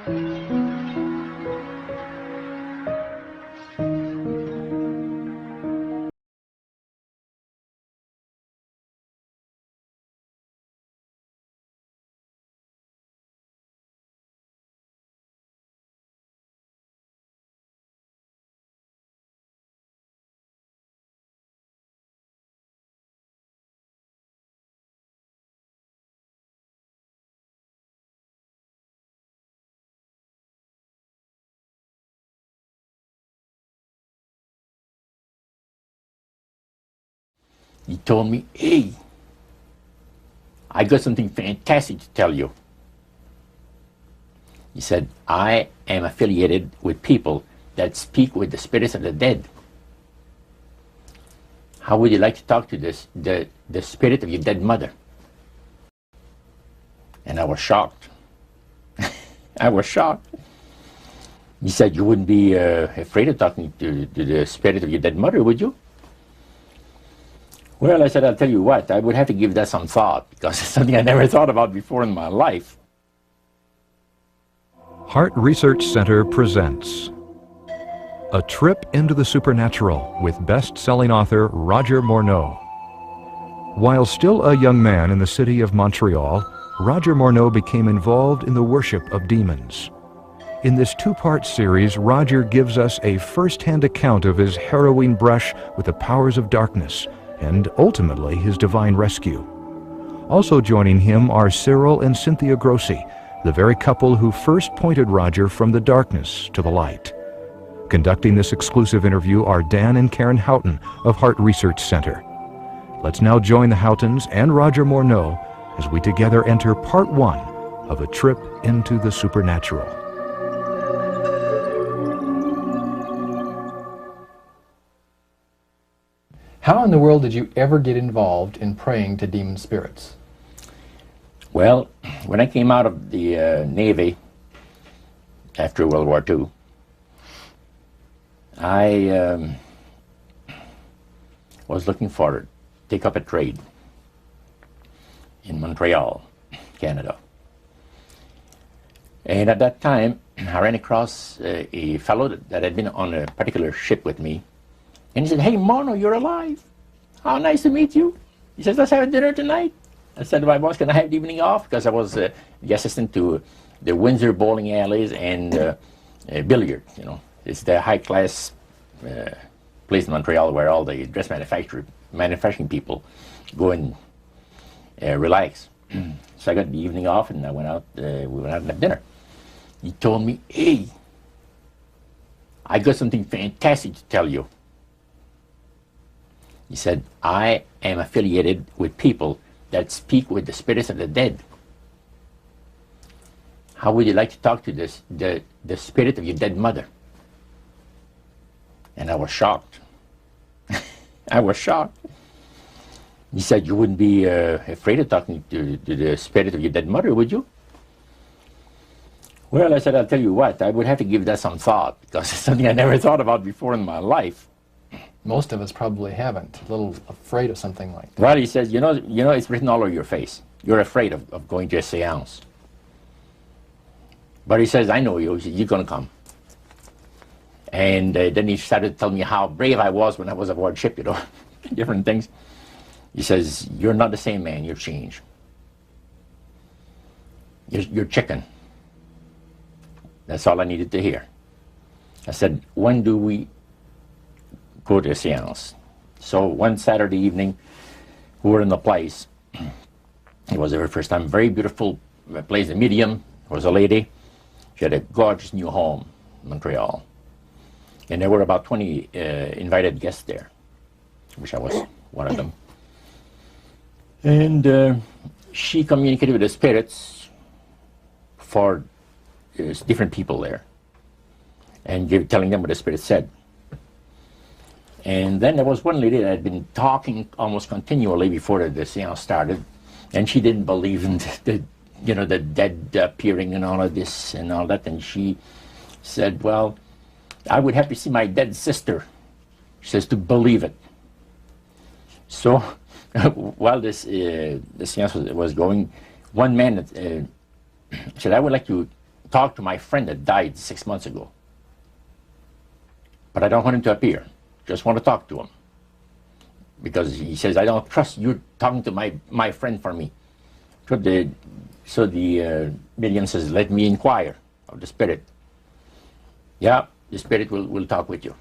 He told me, hey, I got something fantastic to tell you. He said, I am affiliated with people that speak with the spirits of the dead. How would you like to talk to the spirit of your dead mother? And I was shocked. I was shocked. He said, you wouldn't be afraid of talking to the spirit of your dead mother, would you? Well, I said, I'll tell you what, I would have to give that some thought, because it's something I never thought about before in my life. Heart Research Center presents A Trip into the Supernatural with best-selling author Roger Morneau. While still a young man in the city of Montreal, Roger Morneau became involved in the worship of demons. In this two-part series, Roger gives us a first-hand account of his harrowing brush with the powers of darkness and ultimately his divine rescue. Also joining him are Cyril and Cynthia Grossi, the very couple who first pointed Roger from the darkness to the light. Conducting this exclusive interview are Dan and Karen Houghton of Heart Research Center. Let's now join the Houghtons and Roger Morneau as we together enter part one of A Trip into the Supernatural. How in the world did you ever get involved in praying to demon spirits? Well, when I came out of the Navy after World War II, I was looking to take up a trade in Montreal, Canada. And at that time, I ran across a fellow that had been on a particular ship with me. And he said, hey, Morneau, you're alive. How nice to meet you. He says, let's have a dinner tonight. I said to my boss, can I have the evening off? Because I was the assistant to the Windsor bowling alleys and billiard, you know. It's the high-class place in Montreal where all the dress manufacturing people go and relax. So I got the evening off and I went out, we went out and had dinner. He told me, hey, I got something fantastic to tell you. He said, I am affiliated with people that speak with the spirits of the dead. How would you like to talk to the spirit of your dead mother? And I was shocked. I was shocked. He said, you wouldn't be afraid of talking to the spirit of your dead mother, would you? Well, I said, I'll tell you what, I would have to give that some thought, because it's something I never thought about before in my life. Most of us probably haven't. A little afraid of something like that. Well, he says, you know, it's written all over your face. You're afraid of going to a seance. But he says, I know you. He said, you're going to come. And then he started telling me how brave I was when I was aboard ship, you know, different things. He says, you're not the same man. You're changed. You're chicken. That's all I needed to hear. I said, when do we go to a seance? So one Saturday evening, we were in the place. It was the very first time. Very beautiful place. The medium was a lady. She had a gorgeous new home in Montreal. And there were about 20 invited guests there, which I was one of them. And she communicated with the spirits for different people there and telling them what the spirit said. And then there was one lady that had been talking almost continually before the seance started, and she didn't believe in the dead appearing and all of this and all that. And she said, well, I would have to see my dead sister, she says, to believe it. So while this the seance was going, one man said, I would like to talk to my friend that died 6 months ago. But I don't want him to appear. Just want to talk to him. Because he says, I don't trust you talking to my friend for me. So the medium says, let me inquire of the spirit. Yeah, the spirit will talk with you.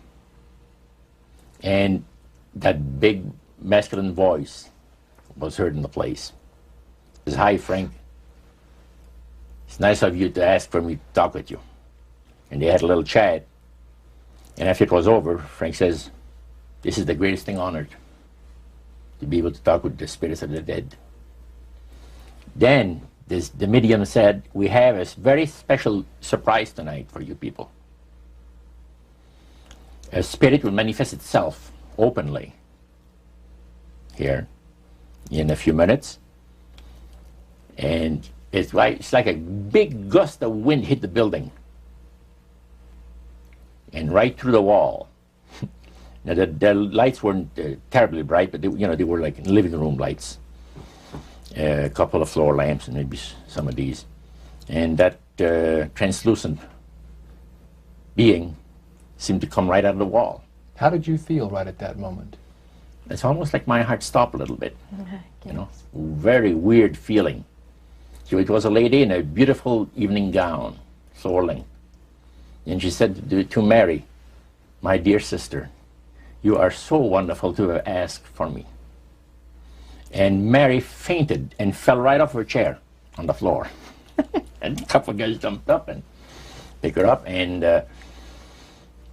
And that big masculine voice was heard in the place. It says, hi, Frank. It's nice of you to ask for me to talk with you. And they had a little chat. And after it was over, Frank says, this is the greatest thing on earth, to be able to talk with the spirits of the dead. Then the medium said, we have a very special surprise tonight for you people. A spirit will manifest itself openly here in a few minutes. And it's like a big gust of wind hit the building. And right through the wall. Now the lights weren't terribly bright, but they were like living room lights. A couple of floor lamps and maybe some of these. And that translucent being seemed to come right out of the wall. How did you feel right at that moment? It's almost like my heart stopped a little bit. Very weird feeling. So it was a lady in a beautiful evening gown, floor length. And she said to Mary, my dear sister, you are so wonderful to have asked for me. And Mary fainted and fell right off her chair on the floor. And a couple of guys jumped up and picked her up, and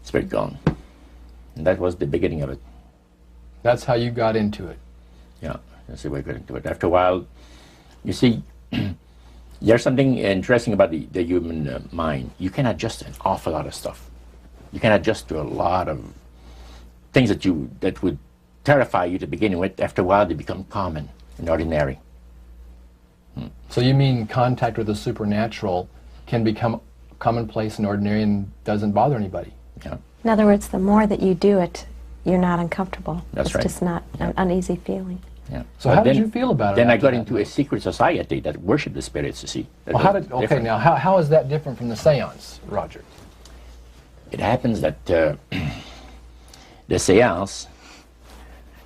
spirit gone. And that was the beginning of it. That's how you got into it. Yeah, that's the way I got into it. After a while, you see, there's something interesting about the human mind. You can adjust an awful lot of stuff. You can adjust to a lot of things that would terrify you to begin with. After a while, they become common and ordinary. So you mean contact with the supernatural can become commonplace and ordinary and doesn't bother anybody? Yeah. In other words, the more that you do it, you're not uncomfortable. That's right. It's just not an uneasy feeling. Yeah. So how did you feel about it? Then I after got that into a night? secret society that worshipped the spirits, you see. Well, okay, now how is that different from the seance, Roger? It happens that the seance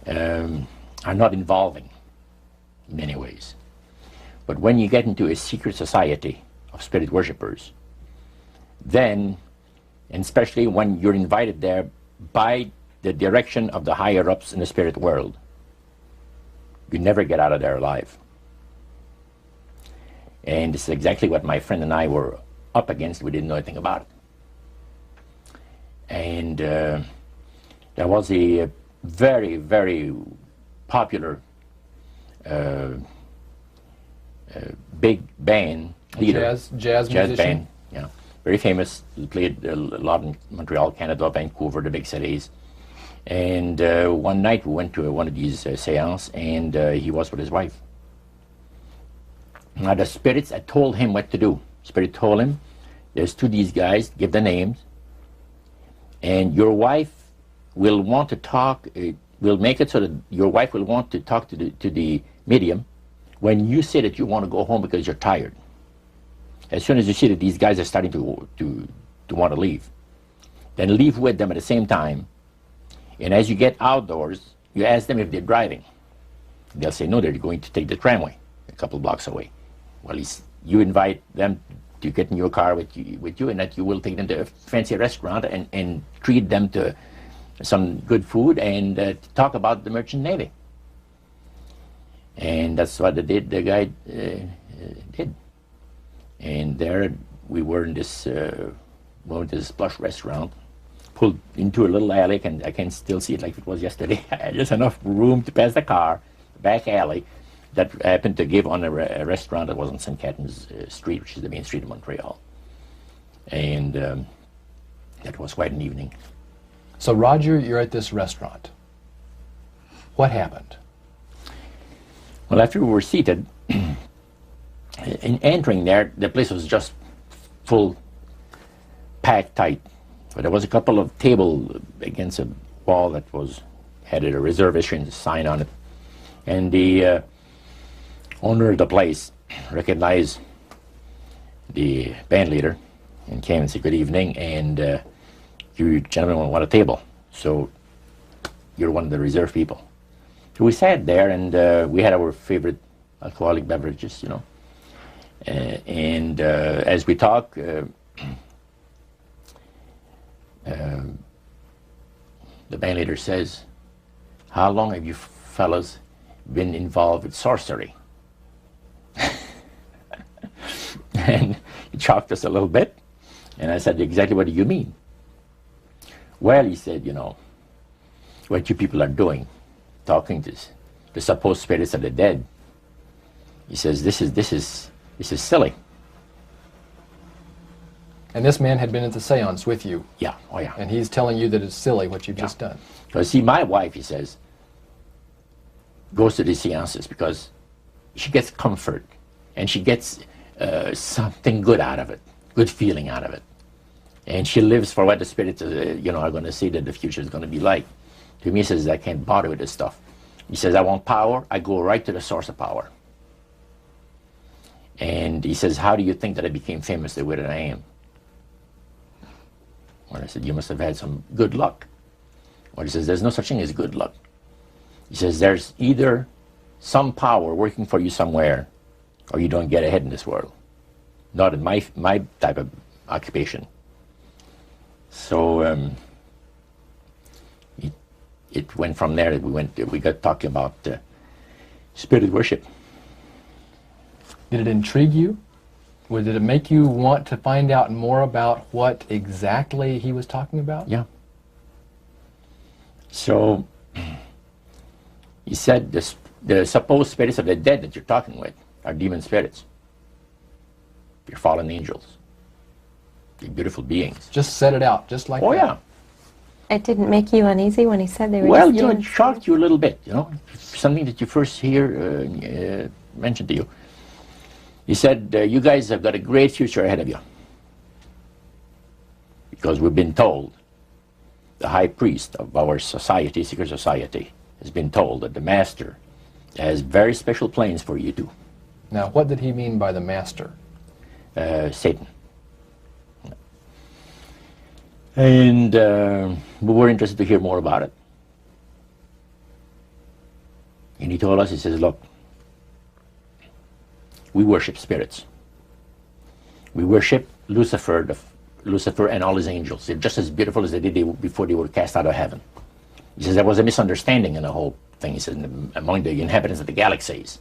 are not involving in many ways. But when you get into a secret society of spirit worshippers, then, and especially when you're invited there by the direction of the higher-ups in the spirit world, you never get out of there alive. And this is exactly what my friend and I were up against. We didn't know anything about it. And there was a very, very popular big band leader. Jazz musician? Band, yeah. Very famous. He played a lot in Montreal, Canada, Vancouver, the big cities. And one night we went to one of these seances, and he was with his wife. Now the spirits had told him what to do. Spirit told him, there's two of these guys, give the names, and your wife will want to talk, we'll make it so that your wife will want to talk to the medium when you say that you want to go home because you're tired. As soon as you see that these guys are starting to want to leave, then leave with them at the same time. And as you get outdoors, you ask them if they're driving. They'll say, no, they're going to take the tramway a couple blocks away. Well, you invite them to get in your car with you, and that you will take them to a fancy restaurant and treat them to some good food and talk about the merchant navy. And that's what the guy did. And there we were in this plush restaurant, pulled into a little alley, and I can still see it like it was yesterday. Just enough room to pass the car, back alley, that happened to give on a restaurant that was on St. Catharines Street, which is the main street of Montreal. And that was quite an evening. So Roger, you're at this restaurant. What happened? Well, after we were seated, in entering there, the place was just full, packed tight. But there was a couple of tables against a wall that had a reservation sign on it. And the owner of the place recognized the band leader, and came and said, good evening, and you gentlemen want a table. So you're one of the reserve people. So we sat there, and we had our favorite alcoholic beverages, you know. And as we talk, the band leader says, how long have you fellas been involved with sorcery? And he shocked us a little bit, and I said, exactly what do you mean? Well, he said, you know, what you people are doing, talking to the supposed spirits of the dead. He says, this is silly. And this man had been at the seance with you. Yeah, oh yeah. And he's telling you that it's silly what you've just done. Because see, my wife, he says, goes to these seances because she gets comfort and she gets something good out of it, good feeling out of it. And she lives for what the spirits, you know, are going to say that the future is going to be like. To me, he says, I can't bother with this stuff. He says, I want power. I go right to the source of power. And he says, how do you think that I became famous the way that I am? Well, I said, you must have had some good luck. Well, he says, there's no such thing as good luck. He says, there's either some power working for you somewhere, or you don't get ahead in this world. Not in my type of occupation. So it went from there. We got talking about spirit worship. Did it intrigue you? Or did it make you want to find out more about what exactly he was talking about? Yeah. So he said the supposed spirits of the dead that you're talking with are demon spirits. They're fallen angels. They're beautiful beings. Just set it out, just like that. Oh yeah. It didn't make you uneasy when he said they were Well, just you know, it demons? shocked you a little bit, you know, something that you first hear mentioned to you. He said, you guys have got a great future ahead of you. Because we've been told, the high priest of our society, secret society, has been told that the master has very special plans for you too. Now, what did he mean by the master? Satan. And we were interested to hear more about it. And he told us, he says, look, we worship spirits. We worship Lucifer and all his angels. They're just as beautiful as they did before they were cast out of heaven. He says there was a misunderstanding in the whole thing. He says among the inhabitants of the galaxies.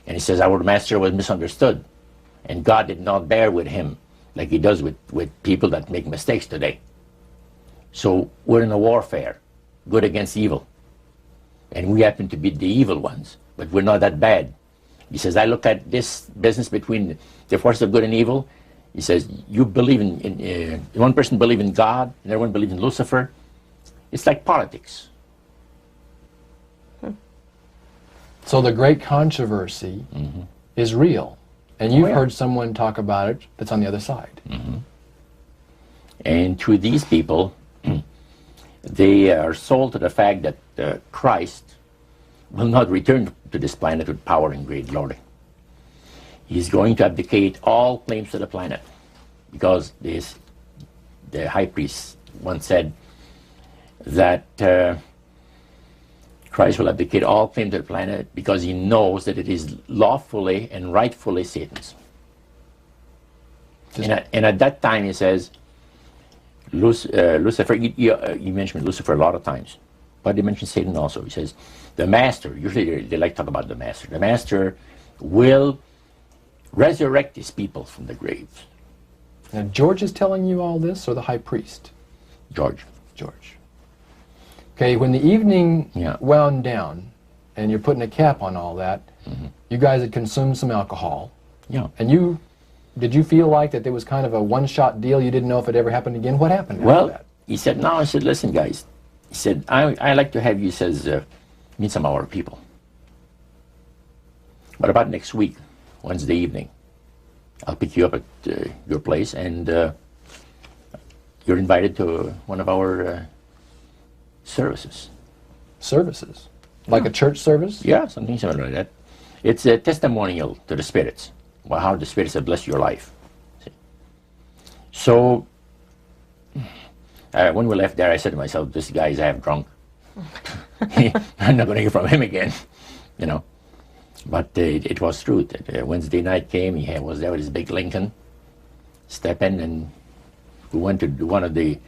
And he says our master was misunderstood. And God did not bear with him like he does with people that make mistakes today. So we're in a warfare, good against evil. And we happen to be the evil ones, but we're not that bad. He says, I look at this business between the forces of good and evil. He says, you believe in one person believes in God, and everyone believes in Lucifer. It's like politics. So the great controversy is real. And you've yeah. heard someone talk about it that's on the other side. And to these people, they are sold to the fact that Christ will not return to this planet with power and great glory. He's going to abdicate all claims to the planet, because the high priest once said that Christ will abdicate all claim to the planet because he knows that it is lawfully and rightfully Satan's. And at that time he says, Lucifer, you mentioned Lucifer a lot of times, but he mentions Satan also. He says, the master, usually they like to talk about the master will resurrect his people from the graves. Now, George is telling you all this, or the high priest? George. George. Okay, when the evening Yeah. wound down, and you're putting a cap on all that, you guys had consumed some alcohol. Yeah. And did you feel like that there was kind of a one-shot deal? You didn't know if it ever happened again? What happened Well, after that? he said, no, I said, listen, guys. He said, I like to have you, says, meet some of our people. What about next week, Wednesday evening? I'll pick you up at your place, and you're invited to one of our services. Services? Like a church service? Yeah, something similar like that. It's a testimonial to the spirits. well, how the spirits have blessed your life. See? So when we left there, I said to myself, this guy is half drunk. I'm not going to hear from him again, you know. But it was true. Wednesday night came, he was there with his big Lincoln, step in, and we went to one of the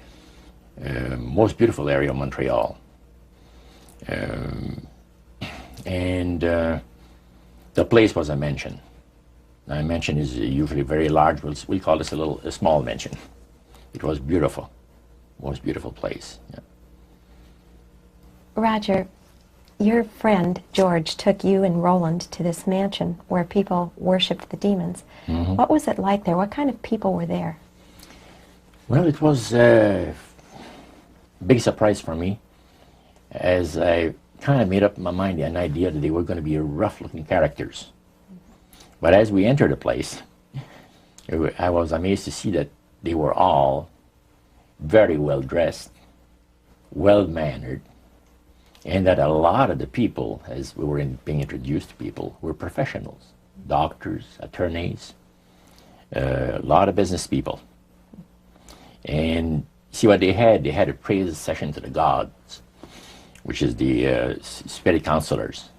most beautiful area of Montreal. And the place was a mansion. Now, a mansion is usually very large. We'll call this a small mansion. It was beautiful, most beautiful place. Yeah. Roger, your friend George took you and Roland to this mansion where people worshipped the demons. Mm-hmm. What was it like there? What kind of people were there? Well, it was a big surprise for me, as I kind of made up in my mind an idea that they were going to be rough-looking characters. But as we entered the place, I was amazed to see that they were all very well dressed, well-mannered, and that a lot of the people, as we were being introduced to people, were professionals, doctors, attorneys, a lot of business people. And see what they had a praise session to the gods, which is the spirit counselors,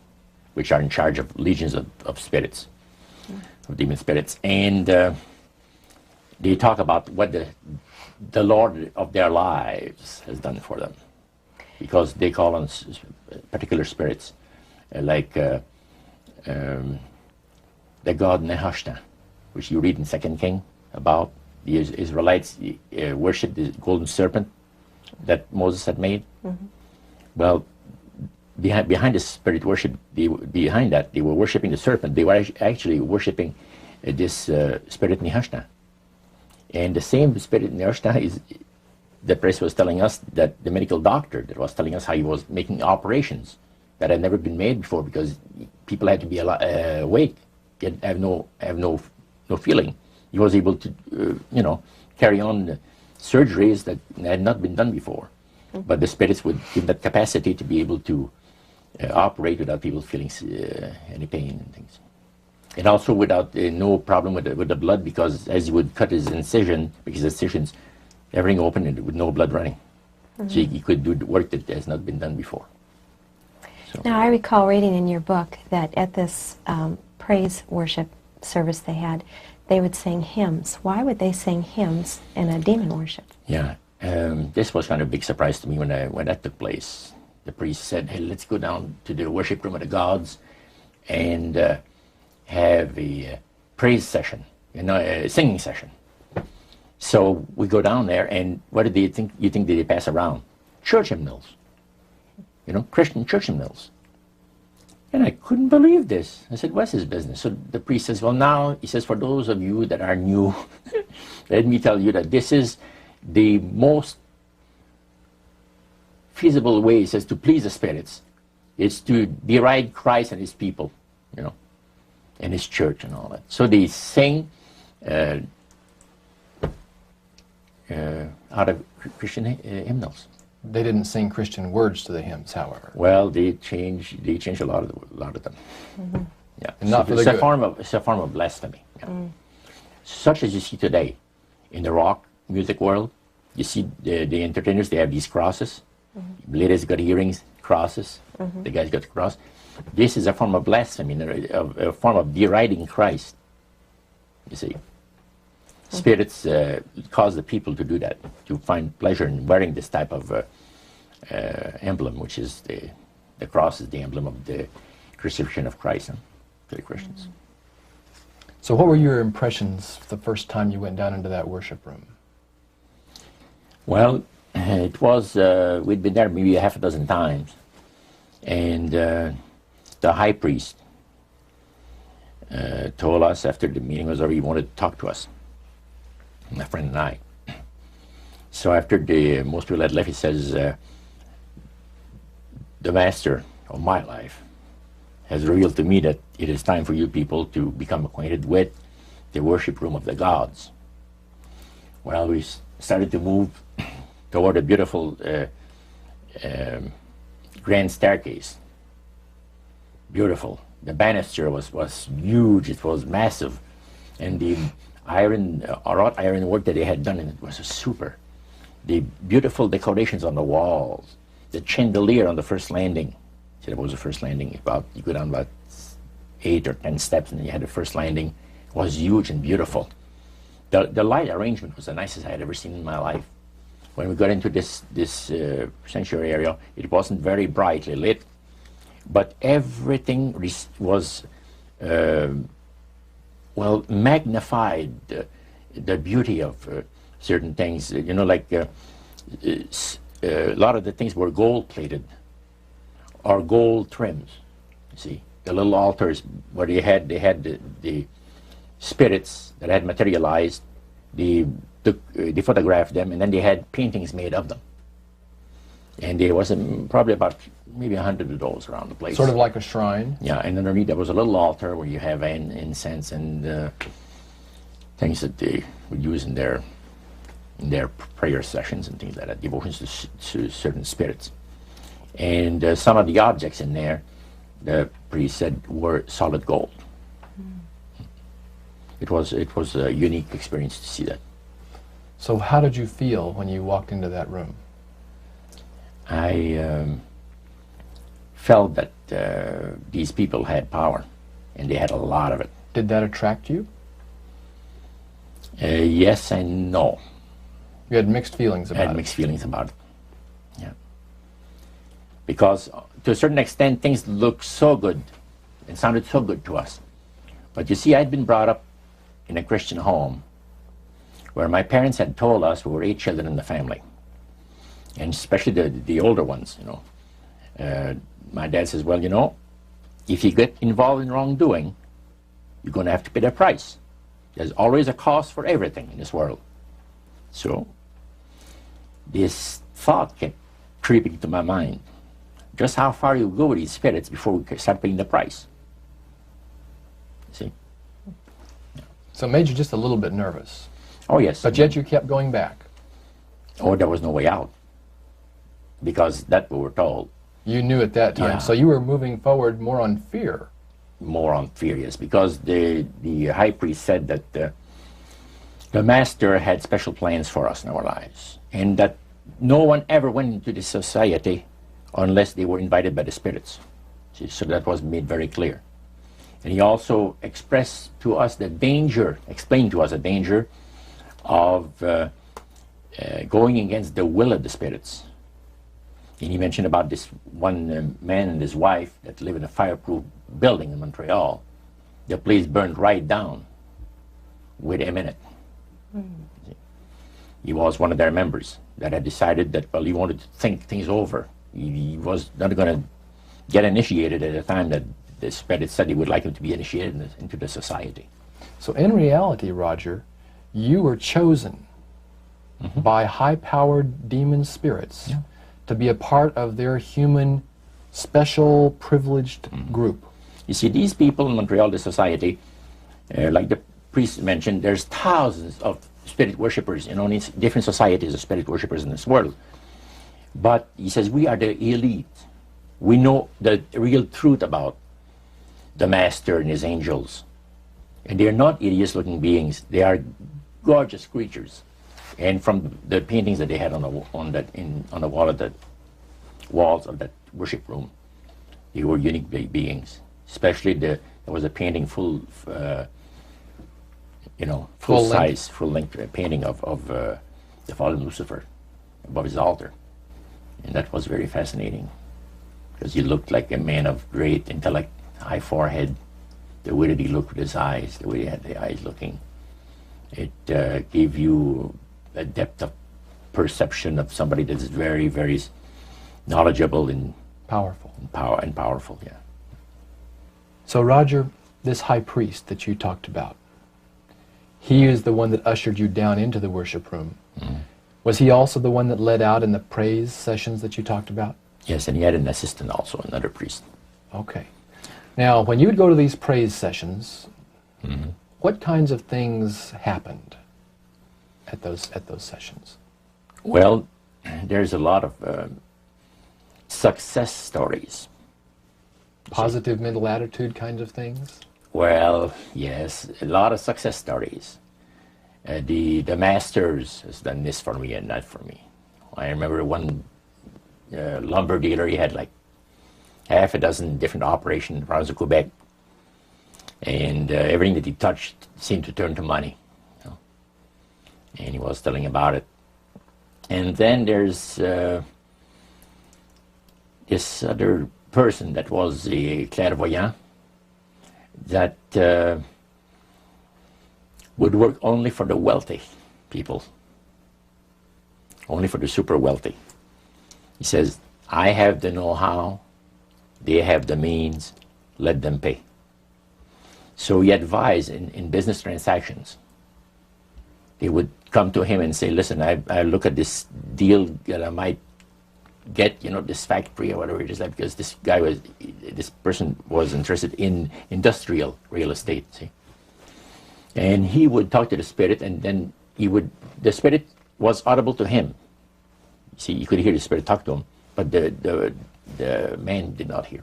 which are in charge of legions of spirits, of demon spirits. And they talk about what the Lord of their lives has done for them, because they call on particular spirits, like the god Nehushtan, which you read in 2 King about. The Israelites worshipped the golden serpent that Moses had made. Mm-hmm. Well, behind the spirit worship, behind that, they were worshipping the serpent. They were actually worshipping this spirit Nehushtan. And the same spirit Nehushtan is, the priest was telling us, that the medical doctor that was telling us how he was making operations that had never been made before, because people had to be awake, yet have no feeling. He was able to, carry on surgeries that had not been done before. Mm-hmm. But the spirits would give that capacity to be able to operate without people feeling any pain and things. And also without no problem with the blood, because as he would cut his incision, because incisions, everything open and with no blood running. Mm-hmm. So he could do the work that has not been done before. So. Now, I recall reading in your book that at this praise worship service they had, they would sing hymns. Why would they sing hymns in a demon worship? Yeah, this was kind of a big surprise to me when that took place. The priest said, hey, let's go down to the worship room of the gods and have a praise session, a singing session. So we go down there, and what did you think they pass around? Church hymnals, Christian church hymnals. And I couldn't believe this. I said, what's his business? So the priest says, well, now, he says, for those of you that are new, let me tell you that this is the most feasible way, he says, to please the spirits. It's to deride Christ and his people, and his church and all that. So they sing out of Christian hymnals. They didn't sing Christian words to the hymns, however. Well, they changed a lot of them. Mm-hmm. Yeah, and not for the good. It's a form of blasphemy. Yeah. Such as you see today in the rock music world. You see the entertainers, they have these crosses. Mm-hmm. Ladies got earrings, crosses. Mm-hmm. The guys got the cross. This is a form of blasphemy, a form of deriding Christ. You see. Spirits cause the people to do that, to find pleasure in wearing this type of emblem, which is the cross is the emblem of the crucifixion of Christ to the Christians. So what were your impressions the first time you went down into that worship room? Well, it was, we'd been there maybe a half a dozen times, and the high priest told us after the meeting was over, he wanted to talk to us, my friend and I. So after most people had left, he says, the master of my life has revealed to me that it is time for you people to become acquainted with the worship room of the gods. Well, we started to move toward a beautiful grand staircase. Beautiful. The banister was huge, it was massive. And the iron, wrought iron work that they had done in it was super. The beautiful decorations on the walls, the chandelier on the first landing. See, that was the first landing. You go down about 8 or 10 steps, and then you had the first landing. It was huge and beautiful. The light arrangement was the nicest I had ever seen in my life. When we got into this sanctuary area, it wasn't very brightly lit, but everything was well magnified. The beauty of certain things, you know, like a lot of the things were gold plated or gold trims. You see, the little altars where they had the spirits that had materialized, they photographed them, and then they had paintings made of them. And there was probably about maybe 100 of those around the place. Sort of like a shrine. Yeah, and underneath there was a little altar where you have incense and things that they would use in their prayer sessions and things like that, devotions to certain spirits. And some of the objects in there, the priest said, were solid gold. It was a unique experience to see that. So how did you feel when you walked into that room? I felt that these people had power, and they had a lot of it. Did that attract you? Yes and no. You had mixed feelings about it? I had mixed feelings about it, yeah. Because to a certain extent, things looked so good and sounded so good to us. But you see, I'd been brought up in a Christian home where my parents had told us we were 8 children in the family, and especially the older ones, you know. My dad says, well, you know, if you get involved in wrongdoing, you're going to have to pay the price. There's always a cost for everything in this world. So this thought kept creeping into my mind. Just how far you go with these spirits before we start paying the price. See? So it made you just a little bit nervous. Oh, yes. But yet you kept going back. Oh, there was no way out. Because that we were told. You knew at that time. Yeah. So you were moving forward more on fear. More on fear, yes. Because the high priest said that the master had special plans for us in our lives. And that no one ever went into this society unless they were invited by the spirits. See, so that was made very clear. And he also expressed to us the danger, explained to us the danger of going against the will of the spirits. And he mentioned about this one man and his wife that live in a fireproof building in Montreal. The place burned right down with him in it. He was one of their members that had decided that, well, he wanted to think things over. He was not going to get initiated at a time that the spirit said he would like him to be initiated into the society. So in reality, Roger, you were chosen by high-powered demon spirits to be a part of their human, special, privileged group. You see, these people in Montreal, the society, like the priest mentioned, there's thousands of spirit worshippers in only different societies of spirit worshippers in this world. But he says, we are the elite. We know the real truth about the master and his angels. And they are not hideous-looking beings. They are gorgeous creatures. And from the paintings that they had on the wall of the walls of that worship room, they were unique beings. Especially there was a painting full length painting of the fallen Lucifer above his altar, and that was very fascinating because he looked like a man of great intellect, high forehead, the way that he looked with his eyes, the way he had the eyes looking. It gave you a depth of perception of somebody that is very, very knowledgeable and powerful. Powerful, yeah. So Roger, this high priest that you talked about, he is the one that ushered you down into the worship room. Was he also the one that led out in the praise sessions that you talked about? Yes, and he had an assistant also, another priest. Okay. Now, when you would go to these praise sessions, what kinds of things happened at those sessions? Well, there's a lot of success stories. Positive mental attitude kinds of things? Well, yes, a lot of success stories. The masters has done this for me and that for me. I remember one lumber dealer, he had like half a dozen different operations in the province of Quebec, and everything that he touched seemed to turn to money. You know? And he was telling about it. And then there's this other person that was a clairvoyant that would work only for the wealthy people, only for the super wealthy. He says, I have the know-how, they have the means, let them pay. So he advised in business transactions. They would come to him and say, listen, I look at this deal that I might get, you know, this factory or whatever it is, like, because this person was interested in industrial real estate, see. And he would talk to the spirit, and then the spirit was audible to him. See, you could hear the spirit talk to him, but the man did not hear.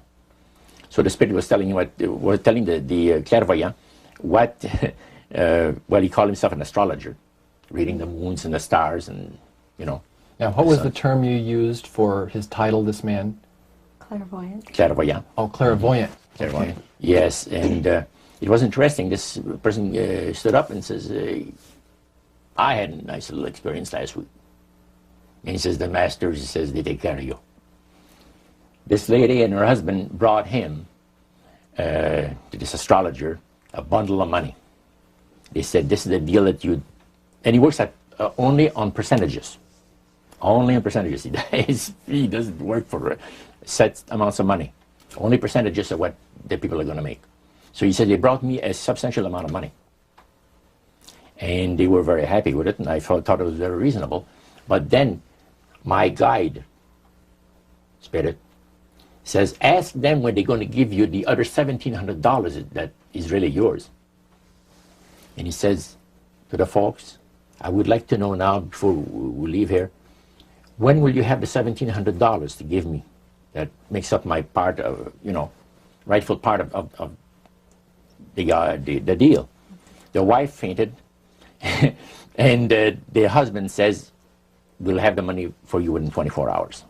So the spirit was telling the clairvoyant what, well, he called himself an astrologer, reading the moons and the stars, and, you know. Now, what was the term you used for his title, this man? Clairvoyant. Clairvoyant. Oh, clairvoyant. Clairvoyant. Okay. Yes, and it was interesting. This person stood up and says, I had a nice little experience last week. And he says, the masters, he says, they take care of you. This lady and her husband brought him, to this astrologer, a bundle of money. They said, this is the deal that you... And he works at only on percentages. Only on percentages. He doesn't work for set amounts of money. Only percentages of what the people are going to make. So he said, they brought me a substantial amount of money. And they were very happy with it, and I thought it was very reasonable. But then my guide, spirit, says, ask them when they're going to give you the other $1,700 that is really yours. And he says to the folks, I would like to know now, before we leave here, when will you have the $1,700 to give me? That makes up my part of, you know, rightful part of the deal. The wife fainted, and the husband says, we'll have the money for you in 24 hours.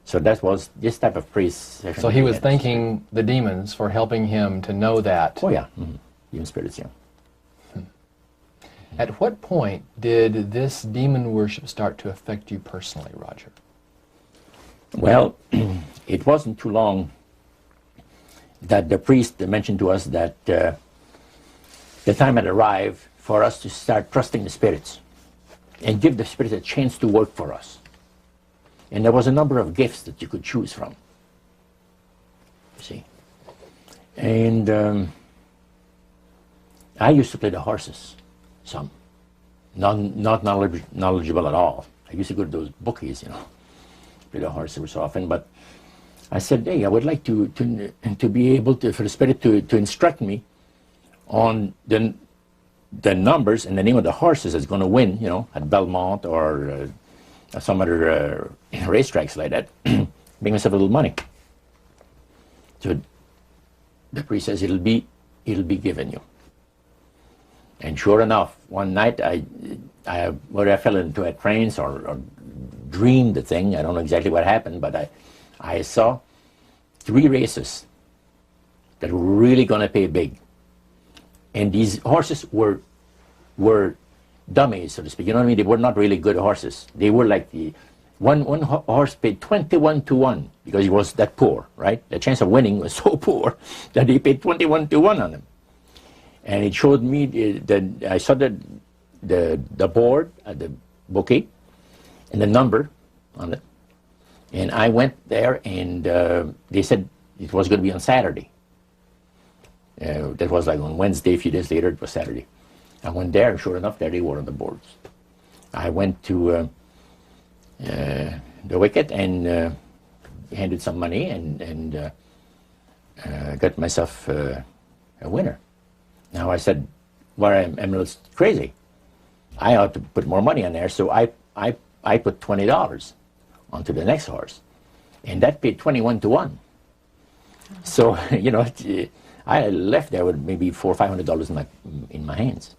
So that was this type of priest. So he was thanking the demons for helping him to know that. Oh yeah, even spirits, yeah. At what point did this demon worship start to affect you personally, Roger? Well, it wasn't too long that the priest mentioned to us that the time had arrived for us to start trusting the spirits and give the spirits a chance to work for us. And there was a number of gifts that you could choose from, you see. And I used to play the horses, some. Not knowledgeable at all. I used to go to those bookies, you know, play the horse every so often. But I said, hey, I would like to be able to, for the spirit to instruct me on the numbers and the name of the horses that's going to win, you know, at Belmont or some other racetracks like that, make myself a little money. So the priest says, it'll be given you. And sure enough, one night whether I fell into a trance or dreamed the thing, I don't know exactly what happened, but I saw 3 races that were really going to pay big. And these horses were dummies, so to speak. You know what I mean? They were not really good horses. They were like one horse paid 21 to 1 because he was that poor, right? The chance of winning was so poor that they paid 21 to 1 on him. And it showed me I saw the board at the bookie and the number on it. And I went there, and they said it was going to be on Saturday. That was like on Wednesday. A few days later, it was Saturday. I went there, and sure enough, there they were on the boards. I went to the wicket and handed some money and got myself a winner. Now I said, well, I'm a little crazy. I ought to put more money on there, so I put $20 onto the next horse, and that paid 21 to 1. So, you know, I left there with maybe $400 or $500 in my hands.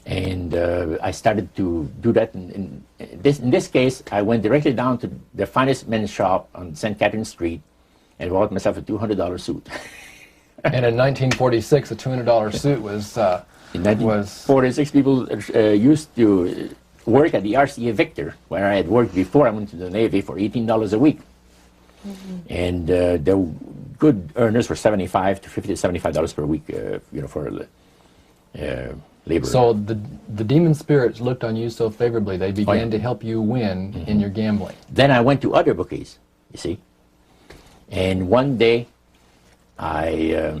And I started to do that. In this case, I went directly down to the finest men's shop on St. Catherine Street and bought myself a $200 suit. And in 1946, a $200 suit was... in 1946, people used to work at the RCA Victor, where I had worked before I went to the Navy, for $18 a week. And the good earners were $75 to $50 to $75 per week, for labor. So the demon spirits looked on you so favorably, they began to help you win in your gambling. Then I went to other bookies, you see. And one day, I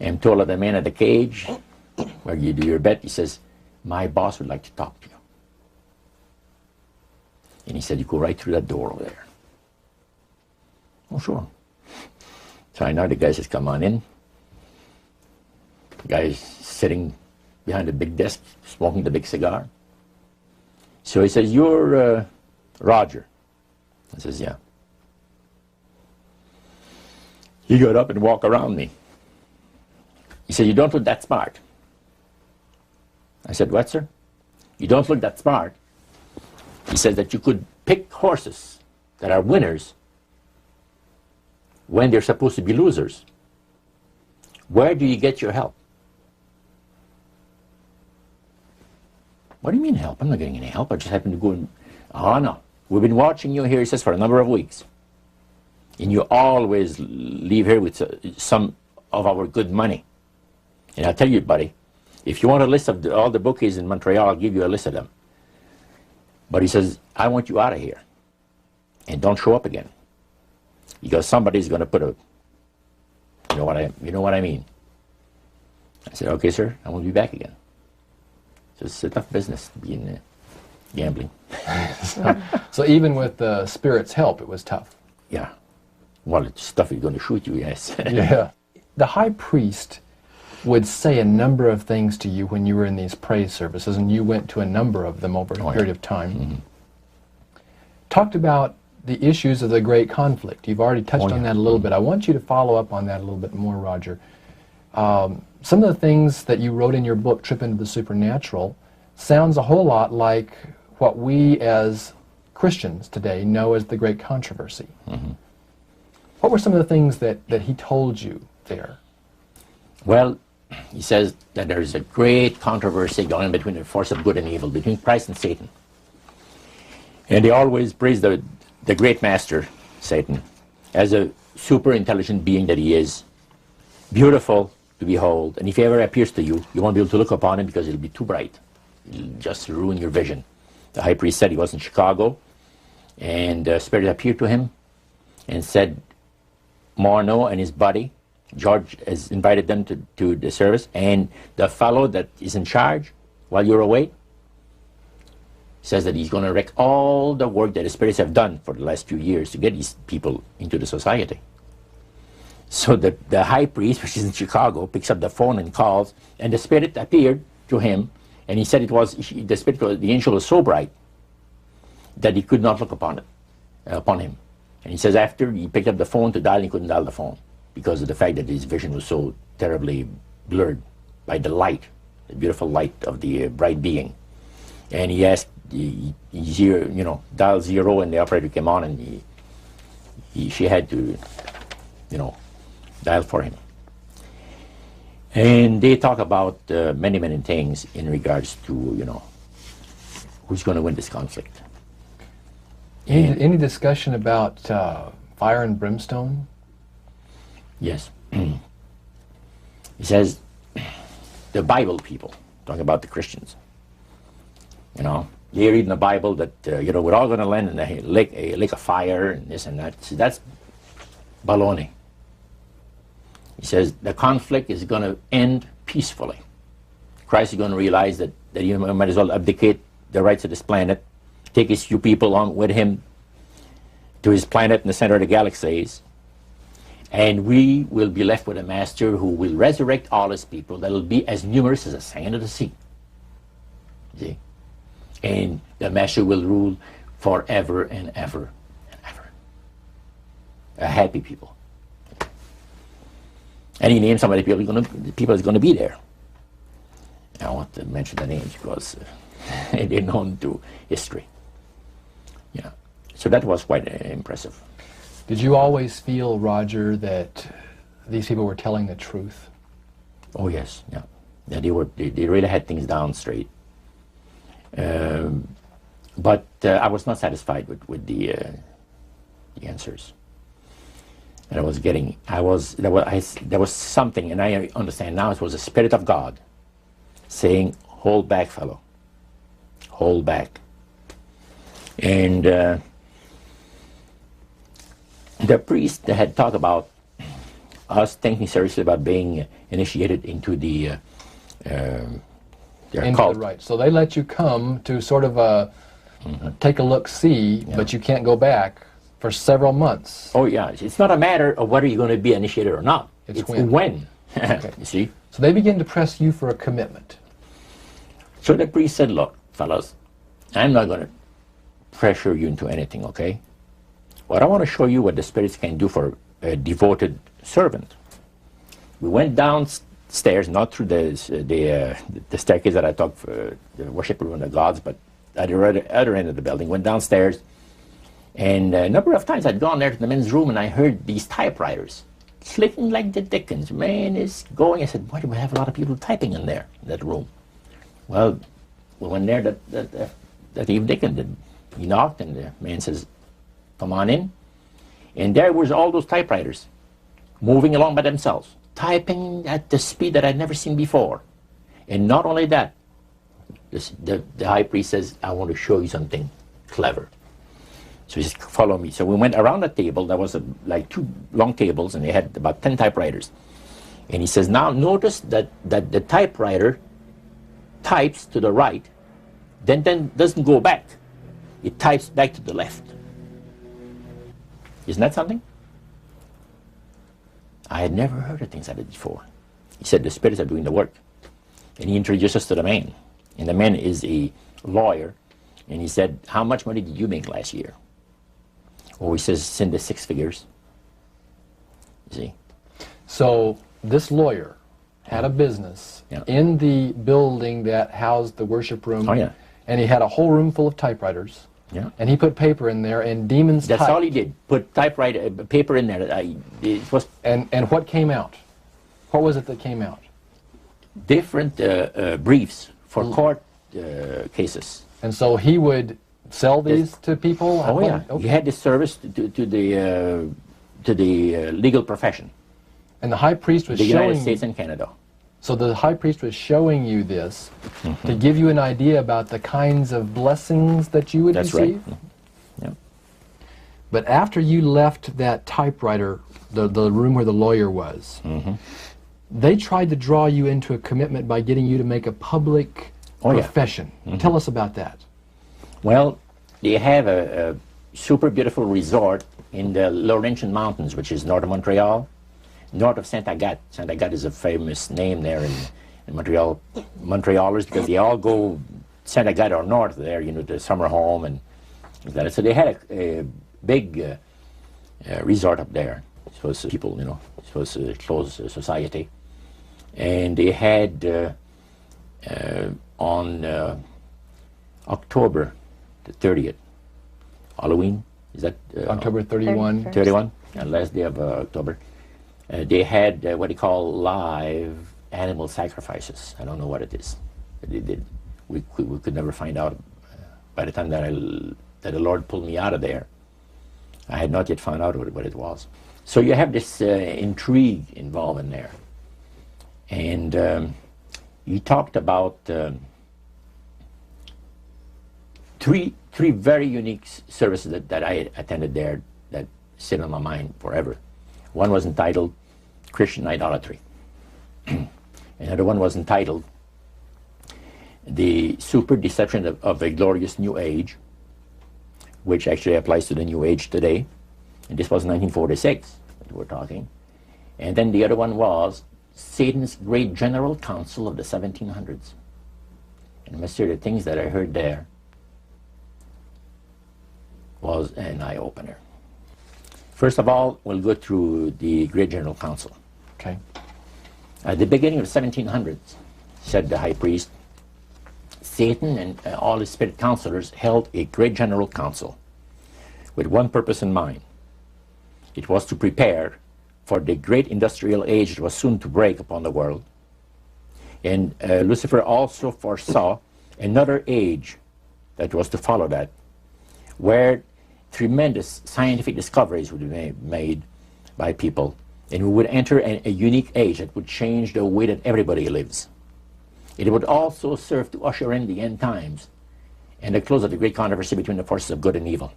am told of the man at the cage, where you do your bet. He says, my boss would like to talk to you. And he said, you go right through that door over there. Oh, sure. So I know the guy says, come on in. The guy's sitting behind the big desk, smoking the big cigar. So he says, you're Roger. I says, yeah. He got up and walked around me. He said, you don't look that smart. I said, what, sir? You don't look that smart. He said that you could pick horses that are winners when they're supposed to be losers. Where do you get your help? What do you mean help? I'm not getting any help. I just happen to go and... Oh, no. We've been watching you here, he says, for a number of weeks. And you always leave here with some of our good money. And I'll tell you, buddy, if you want a list of all the bookies in Montreal, I'll give you a list of them. But he says, I want you out of here. And don't show up again. Because somebody's going to put a... You know what I mean? I said, okay, sir, I won't be back again. So it's a tough business to be in gambling. So even with the spirit's help, it was tough. Yeah. Well, it's stuff is going to shoot you, yes. Yeah. The high priest would say a number of things to you when you were in these praise services, and you went to a number of them over a period of time. Talked about the issues of the great conflict. You've already touched on that a little bit. I want you to follow up on that a little bit more, Roger. Some of the things that you wrote in your book, Trip into the Supernatural, sounds a whole lot like what we as Christians today know as the Great Controversy. What were some of the things that he told you there? Well, he says that there's a great controversy going on between the force of good and evil, between Christ and Satan. And they always praise the great master, Satan, as a super intelligent being that he is, beautiful to behold. And if he ever appears to you, you won't be able to look upon him because it'll be too bright. It'll just ruin your vision. The high priest said he was in Chicago, and the Spirit appeared to him and said, Morneau and his buddy, George, has invited them to the service, and the fellow that is in charge while you're away says that he's going to wreck all the work that the spirits have done for the last few years to get these people into the society. So the high priest, which is in Chicago, picks up the phone and calls, and the spirit appeared to him, and he said the angel was so bright that he could not look upon him. And he says after he picked up the phone to dial, he couldn't dial the phone because of the fact that his vision was so terribly blurred by the light, the beautiful light of the bright being. And he asked, dial 0, and the operator came on, and she had to, dial for him. And they talk about many, many things in regards to, who's going to win this conflict. Any discussion about fire and brimstone? Yes. He says, the Bible people, talking about the Christians, they read in the Bible that, we're all going to land in a lake of fire and this and that. So that's baloney. He says the conflict is going to end peacefully. Christ is going to realize that he might as well abdicate the rights of this planet, take his few people along with him to his planet in the center of the galaxies, and we will be left with a master who will resurrect all his people that will be as numerous as the sand of the sea. See? And the master will rule forever and ever. A happy people. And he named some of the people that's going to be there. I don't want to mention the names because they're known to history. Yeah. So that was quite impressive. Did you always feel, Roger, that these people were telling the truth? Oh yes, yeah. Yeah, they really had things down straight. But I was not satisfied with the answers. And there was something, and I understand now it was the Spirit of God saying, hold back, fellow, hold back. And the priest had talked about us thinking seriously about being initiated into their cult. Right. So they let you come to sort of take a look-see, Yeah. but you can't go back for several months. Oh yeah, it's not a matter of whether you're going to be initiated or not. It's when. when. Okay. You see? So they begin to press you for a commitment. So the priest said, look, fellas, I'm not going to pressure you into anything, okay? But I want to show you what the spirits can do for a devoted servant. We went downstairs, not through the staircase that I talked for the worship room of the gods, but at the other end of the building, went downstairs. And a number of times I'd gone there to the men's room and I heard these typewriters clicking like the dickens. Man is going. I said, why do we have a lot of people typing in there, in that room? Well, we went there that evening and he knocked and the man says, come on in. And there was all those typewriters moving along by themselves, typing at the speed that I'd never seen before. And not only that, the high priest says, I want to show you something clever. So he says, follow me. So we went around the table. There was like two long tables, and they had about 10 typewriters. And he says, now notice that the typewriter types to the right, then doesn't go back. It types back to the left. Isn't that something? I had never heard of things like that before. He said, the spirits are doing the work. And he introduced us to the man. And the man is a lawyer. And he said, how much money did you make last year? Oh, he says, it's in the 6 figures. You see? So this lawyer had a business in the building that housed the worship room. Oh, yeah. And he had a whole room full of typewriters. Yeah. And he put paper in there, and demons That's typed. all he did. Put typewriter paper in there. It was And what came out? What was it that came out? different briefs for court cases. And so he would sell these to people? Oh yeah, Okay. he had this service to the legal profession, And the high priest was the showing United States and Canada. So the high priest was showing you this to give you an idea about the kinds of blessings that you would That's receive? right. Yeah. But after you left that typewriter, the room where the lawyer was, they tried to draw you into a commitment by getting you to make a public profession. Tell us about that. Well, they have a super beautiful resort in the Laurentian Mountains, which is north of Montreal, north of Saint Agathe. Saint Agathe is a famous name there in Montreal. Montrealers, because they all go Saint Agathe or north there, you know, the summer home and that. So they had a big resort up there. It was people, you know, it was a closed society. And they had on October the 30th, Halloween, is that? October 31. 31, last day of October. They had what they call live animal sacrifices. I don't know what it is. They did. We could never find out. By the time that the Lord pulled me out of there, I had not yet found out what it was. So you have this intrigue involved in there. And you talked about three very unique services that I attended there that sit on my mind forever. One was entitled Christian Idolatry. Another one was entitled The Super Deception of a Glorious New Age, which actually applies to the New Age today. And this was 1946 that we're talking. And then the other one was Satan's Great General Council of the 1700s. And I must say the things that I heard there was an eye-opener. First of all, we'll go through the Great General Council. Okay. At the beginning of 1700s, said the high priest, Satan and all his spirit counselors held a great general council with one purpose in mind. It was to prepare for the great industrial age that was soon to break upon the world. And Lucifer also foresaw another age that was to follow that, where tremendous scientific discoveries would be made by people, and we would enter a unique age that would change the way that everybody lives. It would also serve to usher in the end times and the close of the great controversy between the forces of good and evil.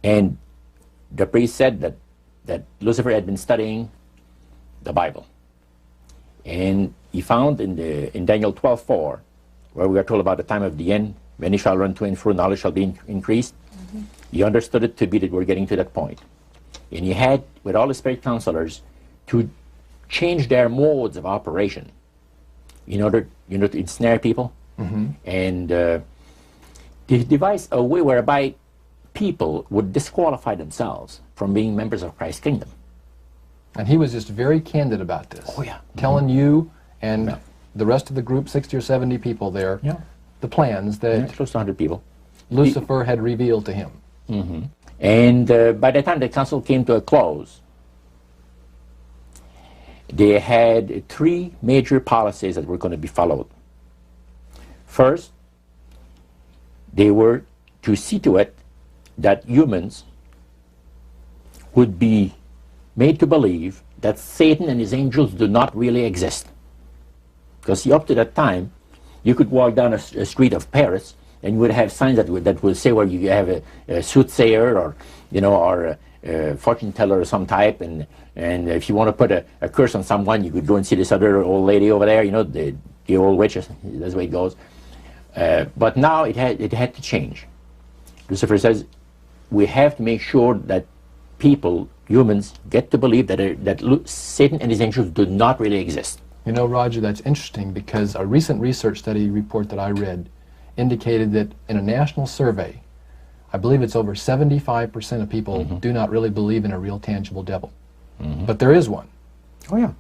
And the priest said that Lucifer had been studying the Bible. And he found in Daniel 12:4, where we are told about the time of the end, many shall run to and fro, knowledge shall be increased. Mm-hmm. He understood it to be that we're getting to that point. And he had, with all the spirit counselors, to change their modes of operation in order, to ensnare people. Mm-hmm. And to devise a way whereby people would disqualify themselves from being members of Christ's kingdom. And he was just very candid about this. Oh, yeah. Telling you and the rest of the group, 60 or 70 people there, the plans that close to 100 people. Lucifer had revealed to him. Mm-hmm. And by the time the council came to a close, they had three major policies that were going to be followed. First, they were to see to it that humans would be made to believe that Satan and his angels do not really exist. Because up to that time, you could walk down a street of Paris and you would have signs that would say where you have a soothsayer or a fortune teller of some type, and if you want to put a curse on someone, you could go and see this other old lady over there, the old witch. That's the way it goes. But now it had to change. Lucifer says we have to make sure that people, humans, get to believe that Satan and his angels do not really exist. You know, Roger, that's interesting because a recent research study report that I read indicated that in a national survey, I believe it's over 75% of people do not really believe in a real tangible devil. Mm-hmm. But there is one. Oh, yeah.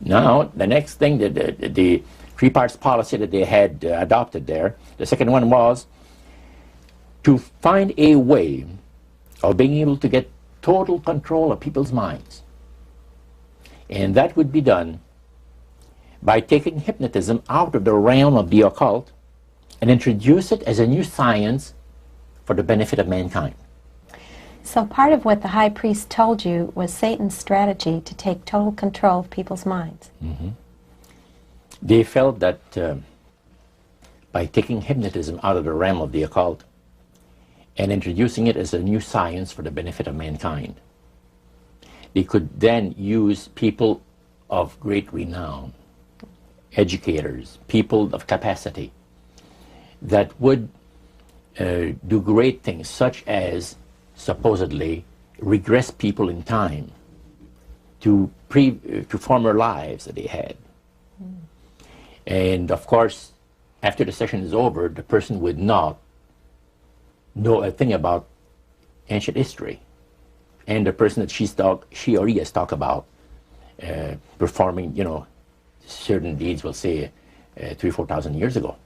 Now, the next thing, the three parts policy that they had adopted there, the second one was to find a way of being able to get total control of people's minds. And that would be done by taking hypnotism out of the realm of the occult and introduce it as a new science for the benefit of mankind. So part of what the high priest told you was Satan's strategy to take total control of people's minds. Mm-hmm. They felt that by taking hypnotism out of the realm of the occult and introducing it as a new science for the benefit of mankind, they could then use people of great renown, educators, people of capacity, that would do great things, such as supposedly regress people in time to former lives that they had. Mm. And of course, after the session is over, the person would not know a thing about ancient history. And the person that she or he has talked about performing, certain deeds, we'll say 3,000 or 4,000 years ago.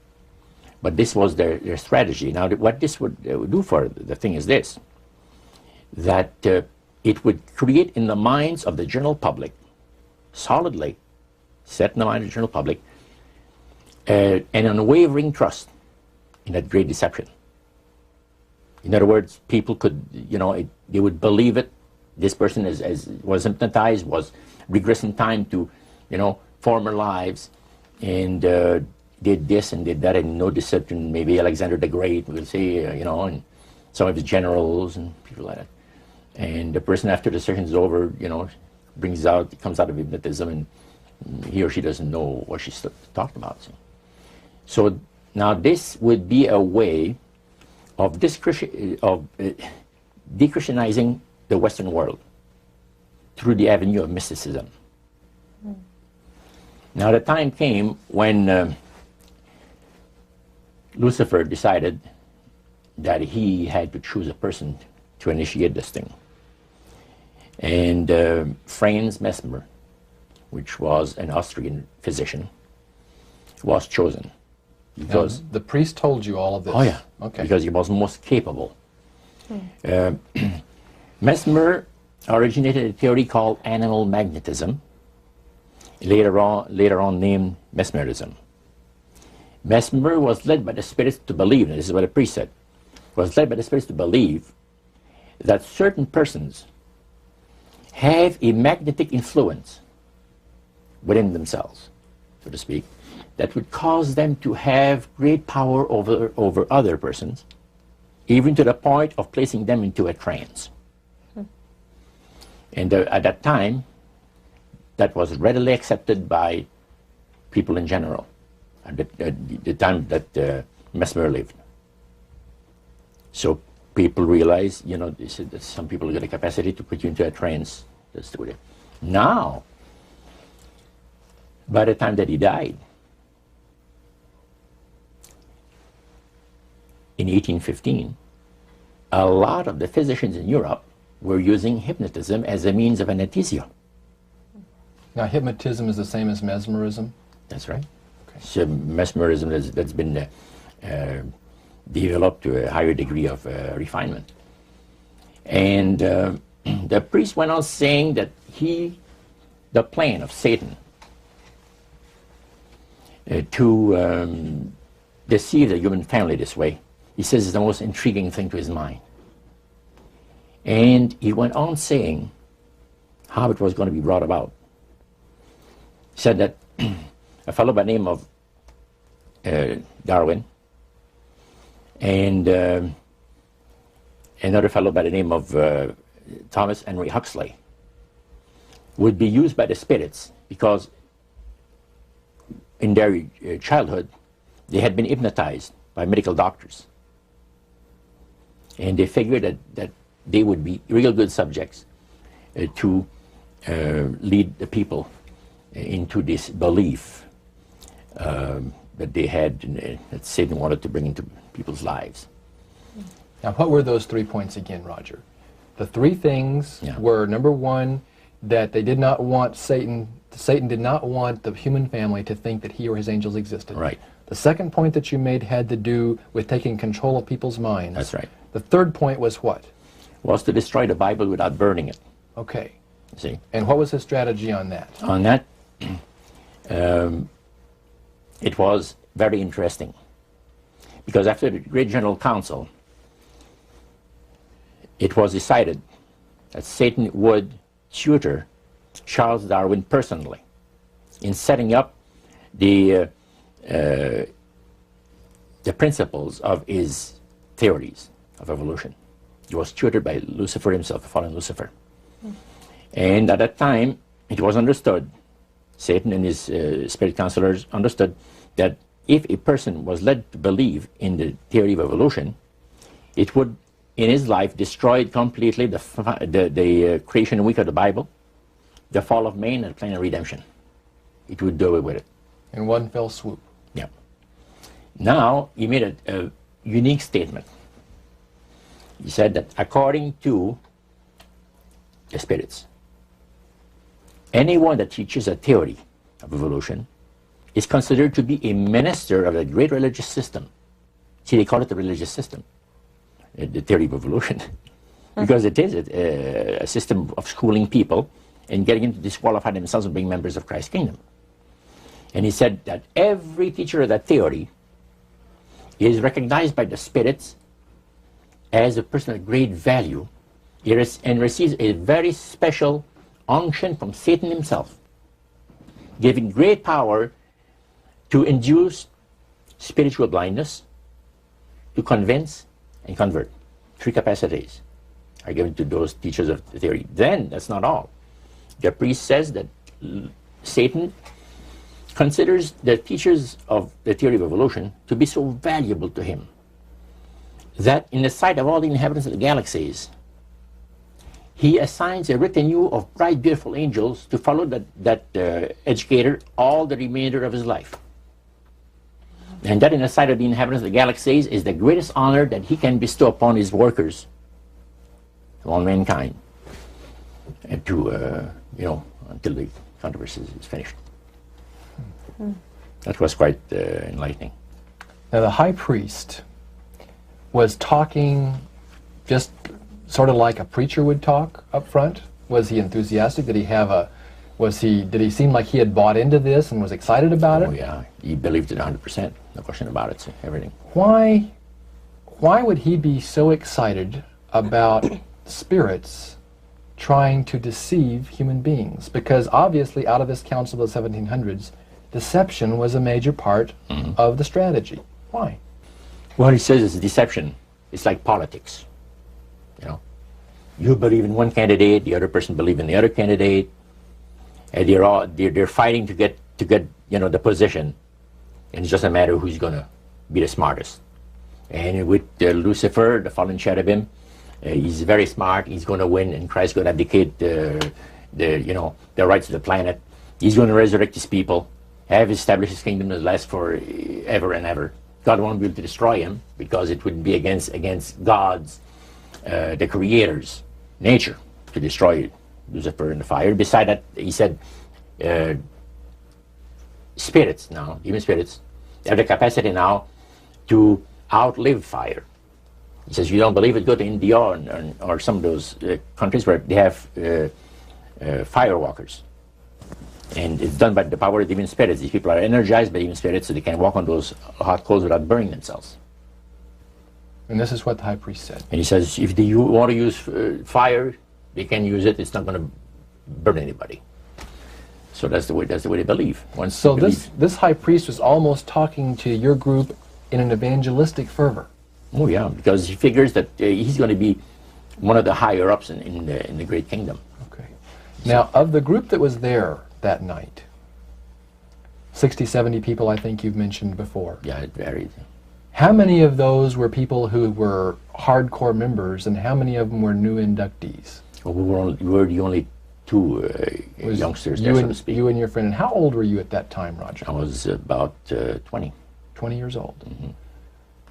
But this was their strategy. Now, what this would do for the thing is this, that it would create in the minds of the general public, solidly set in the mind of the general public, an unwavering trust in that great deception. In other words, people could, they would believe it. This person was hypnotized, was regressing time to, former lives, and did this and did that, and no deception. Maybe Alexander the Great, we'll say, and some of his generals and people like that. And the person, after the session is over, comes out of hypnotism, and he or she doesn't know what she's talked about. So now this would be a way of de-Christianizing the Western world through the avenue of mysticism. Mm. Now the time came when Lucifer decided that he had to choose a person to initiate this thing. And Franz Mesmer, which was an Austrian physician, was chosen. Because now, the priest told you all of this? Oh yeah, okay. Because he was most capable. Mesmer originated a theory called animal magnetism, later on named mesmerism. Mesmer was led by the spirits to believe, and this is what the priest said, was led by the spirits to believe that certain persons have a magnetic influence within themselves, so to speak, that would cause them to have great power over other persons, even to the point of placing them into a trance. And at that time, that was readily accepted by people in general, at the time that Mesmer lived. So people realized, you know, they said that some people got a capacity to put you into a trance. That's the way. Now, by the time that he died, in 1815, a lot of the physicians in Europe were using hypnotism as a means of anesthesia. Now, hypnotism is the same as mesmerism? That's right. Okay. So mesmerism that's been developed to a higher degree of refinement. And the priest went on saying that the plan of Satan to deceive the human family this way, he says, is the most intriguing thing to his mind. And he went on saying how it was going to be brought about. He said that a fellow by the name of Darwin and another fellow by the name of Thomas Henry Huxley would be used by the spirits because in their childhood they had been hypnotized by medical doctors. And they figured that they would be real good subjects to lead the people into this belief that they had, that Satan wanted to bring into people's lives. Now, what were those 3 points again, Roger? The 3 things were, number 1, that they did not want Satan did not want the human family to think that he or his angels existed. Right. The second point that you made had to do with taking control of people's minds. That's right. The third point was what? Was to destroy the Bible without burning it. Okay. See? And what was his strategy on that? On that, it was very interesting. Because after the Great General Council, it was decided that Satan would tutor Charles Darwin personally in setting up the principles of his theories of evolution. He was tutored by Lucifer himself, the fallen Lucifer. And at that time, it was understood, Satan and his spirit counselors understood that if a person was led to believe in the theory of evolution, it would, in his life, destroy completely the creation week of the Bible, the fall of man, and the plan of redemption. It would do away with it. In one fell swoop. Yeah. Now, he made a unique statement. He said that according to the spirits, anyone that teaches a theory of evolution is considered to be a minister of a great religious system. See, they call it the religious system, the theory of evolution, because it is a system of schooling people and getting them to disqualify themselves and being members of Christ's kingdom. And he said that every teacher of that theory is recognized by the spirits as a person of great value and receives a very special unction from Satan himself, giving great power to induce spiritual blindness, to convince and convert. 3 capacities are given to those teachers of the theory. Then, that's not all. The priest says that Satan considers the teachers of the theory of evolution to be so valuable to him that in the sight of all the inhabitants of the galaxies, he assigns a retinue of bright, beautiful angels to follow that educator all the remainder of his life. And that in the sight of the inhabitants of the galaxies is the greatest honor that he can bestow upon his workers, upon mankind. and to, until the controversy is finished. That was quite enlightening. Now the high priest was talking just sort of like a preacher would talk up front. Was he enthusiastic? Did he seem like he had bought into this and was excited about it? Oh yeah, he believed it 100%, no question about it, so everything. Why would he be so excited about spirits trying to deceive human beings? Because obviously out of this council of the 1700s, deception was a major part of the strategy. Why? Well, he says it's deception. It's like politics. You believe in one candidate, the other person believes in the other candidate, and they're fighting to get the position, and it's just a matter of who's going to be the smartest. And with Lucifer, the fallen cherubim, he's very smart. He's going to win, and Christ's going to abdicate the rights of the planet. He's going to resurrect his people, have established his kingdom that lasts for ever and ever. God won't be able to destroy him because it would be against God's, the Creator's nature to destroy Lucifer in the fire. Beside that, he said, spirits now, even spirits, have the capacity now to outlive fire. He says, you don't believe it, go to India or some of those countries where they have firewalkers. And it's done by the power of demon spirits. These people are energized by demon spirits, so they can walk on those hot coals without burning themselves. And this is what the high priest said. And he says, if they want to use fire, they can use it. It's not going to burn anybody. So that's the way they believe. So this high priest was almost talking to your group in an evangelistic fervor. Oh yeah, because he figures that he's going to be one of the higher ups in the great kingdom. Okay. Now, of the group that was there that night, 60, 70 people, I think you've mentioned before. Yeah, it varied. How many of those were people who were hardcore members, and how many of them were new inductees? Well, we were the only two youngsters there, so to speak. You and your friend. And how old were you at that time, Roger? I was about 20. 20 years old. Mm-hmm.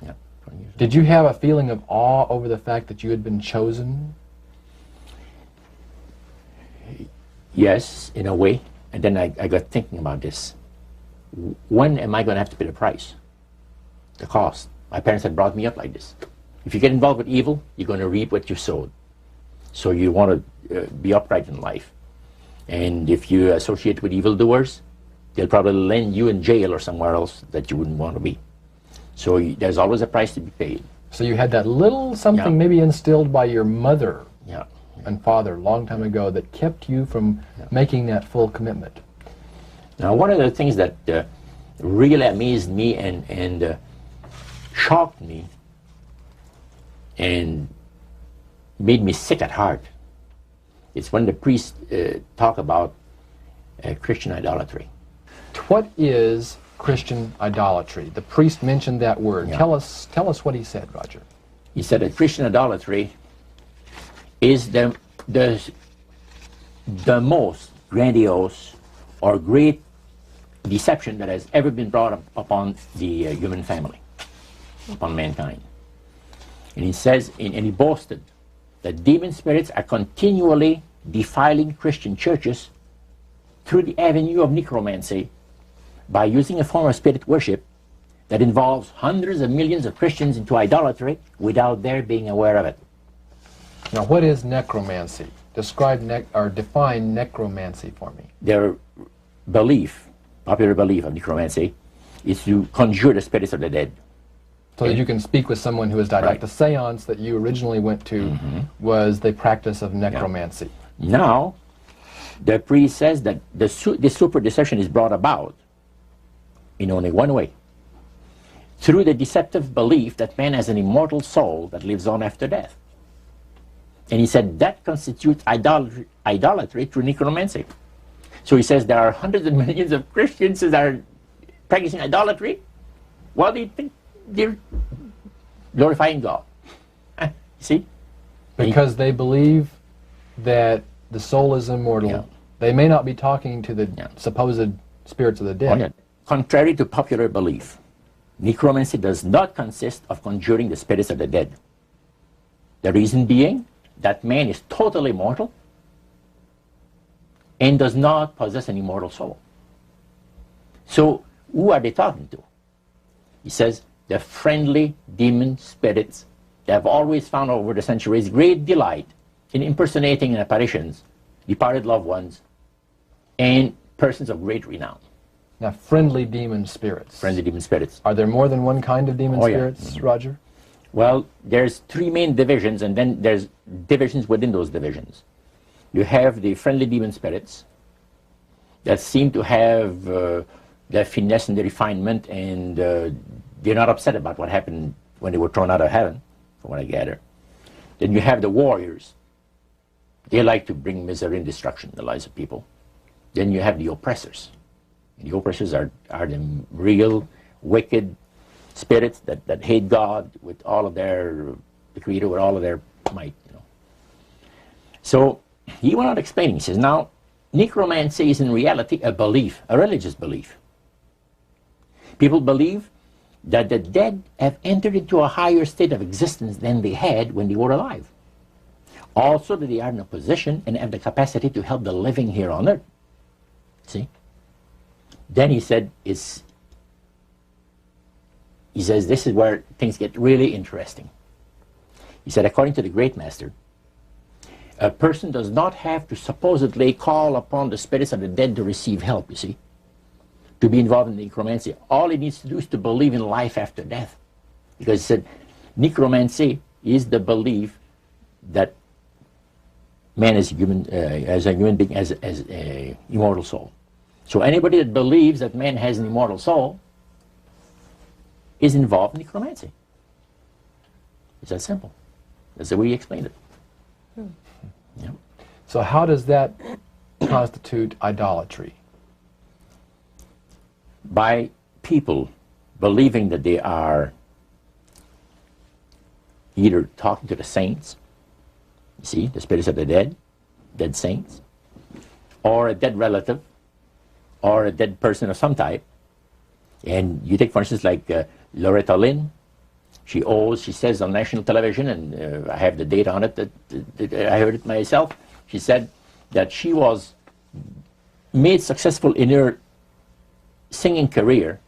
Yeah, 20 years old. Did you have a feeling of awe over the fact that you had been chosen? Yes, in a way. And then I got thinking about this. When am I going to have to pay the price? The cost. My parents had brought me up like this. If you get involved with evil, you're going to reap what you sowed. So you want to be upright in life. And if you associate with evildoers, they'll probably land you in jail or somewhere else that you wouldn't want to be. So there's always a price to be paid. So you had that little something maybe instilled by your mother and father a long time ago that kept you from making that full commitment. Now, one of the things that really amazed me and shocked me and made me sick at heart is when the priests talk about Christian idolatry. What is Christian idolatry? The priest mentioned that word. Yeah. Tell us what he said, Roger. He said that Christian idolatry is the most grandiose or great deception that has ever been brought upon the human family, upon mankind. And he says, and he boasted that demon spirits are continually defiling Christian churches through the avenue of necromancy by using a form of spirit worship that involves hundreds of millions of Christians into idolatry without their being aware of it. Now, what is necromancy? Describe or define necromancy for me. Their belief, popular belief of necromancy, is to conjure the spirits of the dead. So that you can speak with someone who has died. Right. Like the seance that you originally went to was the practice of necromancy. Yeah. Now, the priest says that the super deception is brought about in only one way. Through the deceptive belief that man has an immortal soul that lives on after death. And he said that constitutes idolatry through necromancy. So he says there are hundreds of millions of Christians that are practicing idolatry while they think they're glorifying God. See? Because they believe that the soul is immortal. Yeah. They may not be talking to the supposed spirits of the dead. Oh, yeah. Contrary to popular belief, necromancy does not consist of conjuring the spirits of the dead. The reason being that man is totally mortal and does not possess an immortal soul. So who are they talking to? He says, the friendly demon spirits that have always found over the centuries great delight in impersonating in apparitions departed loved ones and persons of great renown. Now, friendly demon spirits. Friendly demon spirits. Are there more than one kind of demon Oh, yeah. spirits, Roger? Well, there's three main divisions, and then there's divisions within those divisions. You have the friendly demon spirits that seem to have their finesse and their refinement, and they're not upset about what happened when they were thrown out of heaven, from what I gather. Then you have the warriors. They like to bring misery and destruction in the lives of people. Then you have the oppressors. And the oppressors are the real wicked spirits that hate God with all of their, the Creator with all of their might. You know. So he went on explaining. He says, now, necromancy is in reality a belief, a religious belief. People believe that the dead have entered into a higher state of existence than they had when they were alive. Also that they are in a position and have the capacity to help the living here on earth. See? Then he said, he says this is where things get really interesting. He said, according to the great master, a person does not have to supposedly call upon the spirits of the dead to receive help, you see, to be involved in necromancy. All he needs to do is to believe in life after death. Because he said, necromancy is the belief that man is human, as a human being, has an immortal soul. So anybody that believes that man has an immortal soul is involved in necromancy. It's that simple. That's the way he explained it. Yeah. So how does that constitute idolatry? By people believing that they are either talking to the saints, you see, the spirits of the dead, dead saints, or a dead relative, or a dead person of some type. And you take, for instance, like Loretta Lynn. She says on national television, and I have the data on it, that I heard it myself. She said that she was made successful in her singing career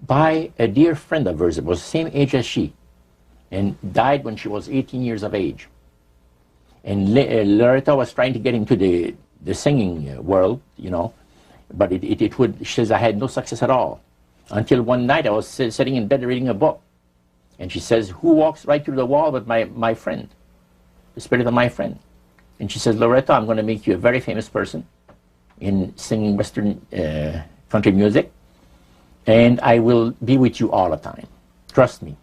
by a dear friend of hers that was the same age as she, and died when she was 18 years of age. And Loretta was trying to get into the singing world, you know, but she says, I had no success at all. Until one night I was sitting in bed reading a book. And she says, who walks right through the wall but my friend, the spirit of my friend? And she says, Loretta, I'm going to make you a very famous person in singing Western country music, and I will be with you all the time. Trust me.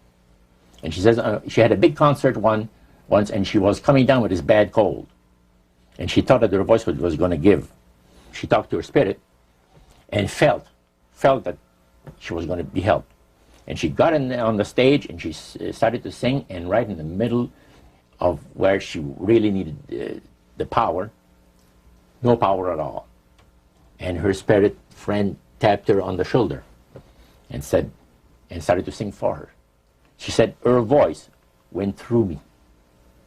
And she says, she had a big concert once, and she was coming down with this bad cold. And she thought that her voice was going to give. She talked to her spirit and felt that she was going to be helped. And she got on the stage and she started to sing, and right in the middle of where she really needed the power, no power at all. And her spirit friend tapped her on the shoulder and said, and started to sing for her. She said, her voice went through me,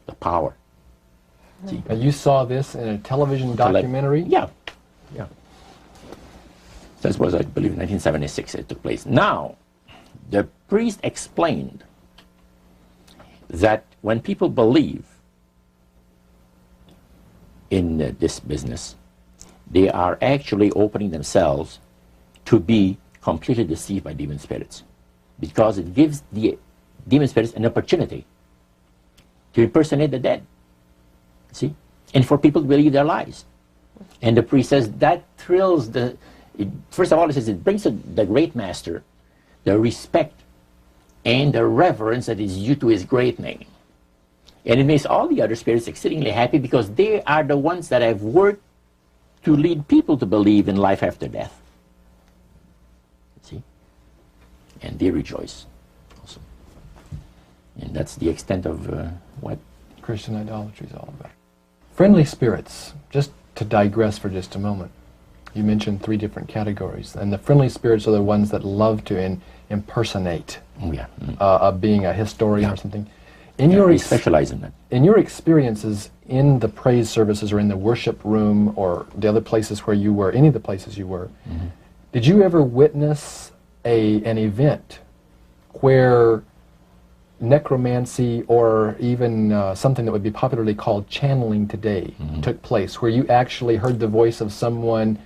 the power. See? And you saw this in a television documentary? Yeah. That was, I believe, in 1976 it took place. Now, the priest explained that when people believe in this business, they are actually opening themselves to be completely deceived by demon spirits, because it gives the demon spirits an opportunity to impersonate the dead, see, and for people to believe their lies. And the priest says that thrills first of all, he says it brings the great master the respect and the reverence that is due to his great name. And it makes all the other spirits exceedingly happy, because they are the ones that have worked to lead people to believe in life after death. See? And they rejoice also. And that's the extent of what Christian idolatry is all about. Friendly spirits, just to digress for just a moment. You mentioned 3 different categories, and the friendly spirits are the ones that love to impersonate a being a historian or something. In your I specialize in that. In your experiences in the praise services or in the worship room or the other places where you were, any of the places you were, did you ever witness an event where necromancy or even something that would be popularly called channeling today took place, where you actually heard the voice of someone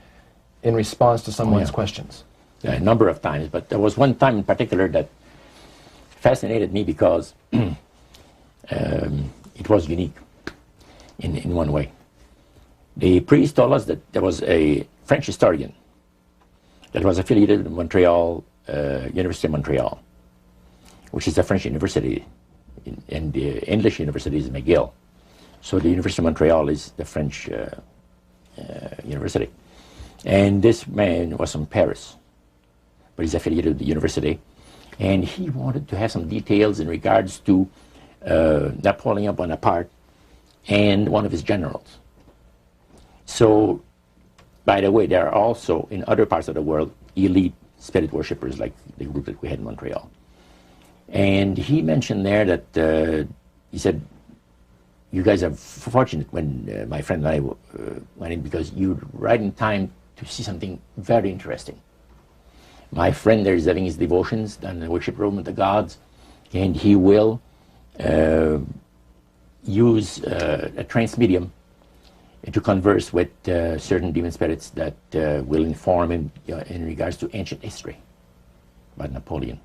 in response to someone's questions? A number of times, but there was one time in particular that fascinated me because it was unique in one way. The priest told us that there was a French historian that was affiliated with Montreal, University of Montreal, which is a French university, and the English university is McGill. So the University of Montreal is the French university. And this man was from Paris, but he's affiliated with the university. And he wanted to have some details in regards to Napoleon Bonaparte and one of his generals. So, by the way, there are also, in other parts of the world, elite spirit worshippers like the group that we had in Montreal. And he mentioned there that, he said, you guys are fortunate when my friend and I went in, because you're right in time to see something very interesting. My friend there is having his devotions done in the worship room of the gods, and he will use a trance medium to converse with certain demon spirits that will inform him in regards to ancient history about Napoleon.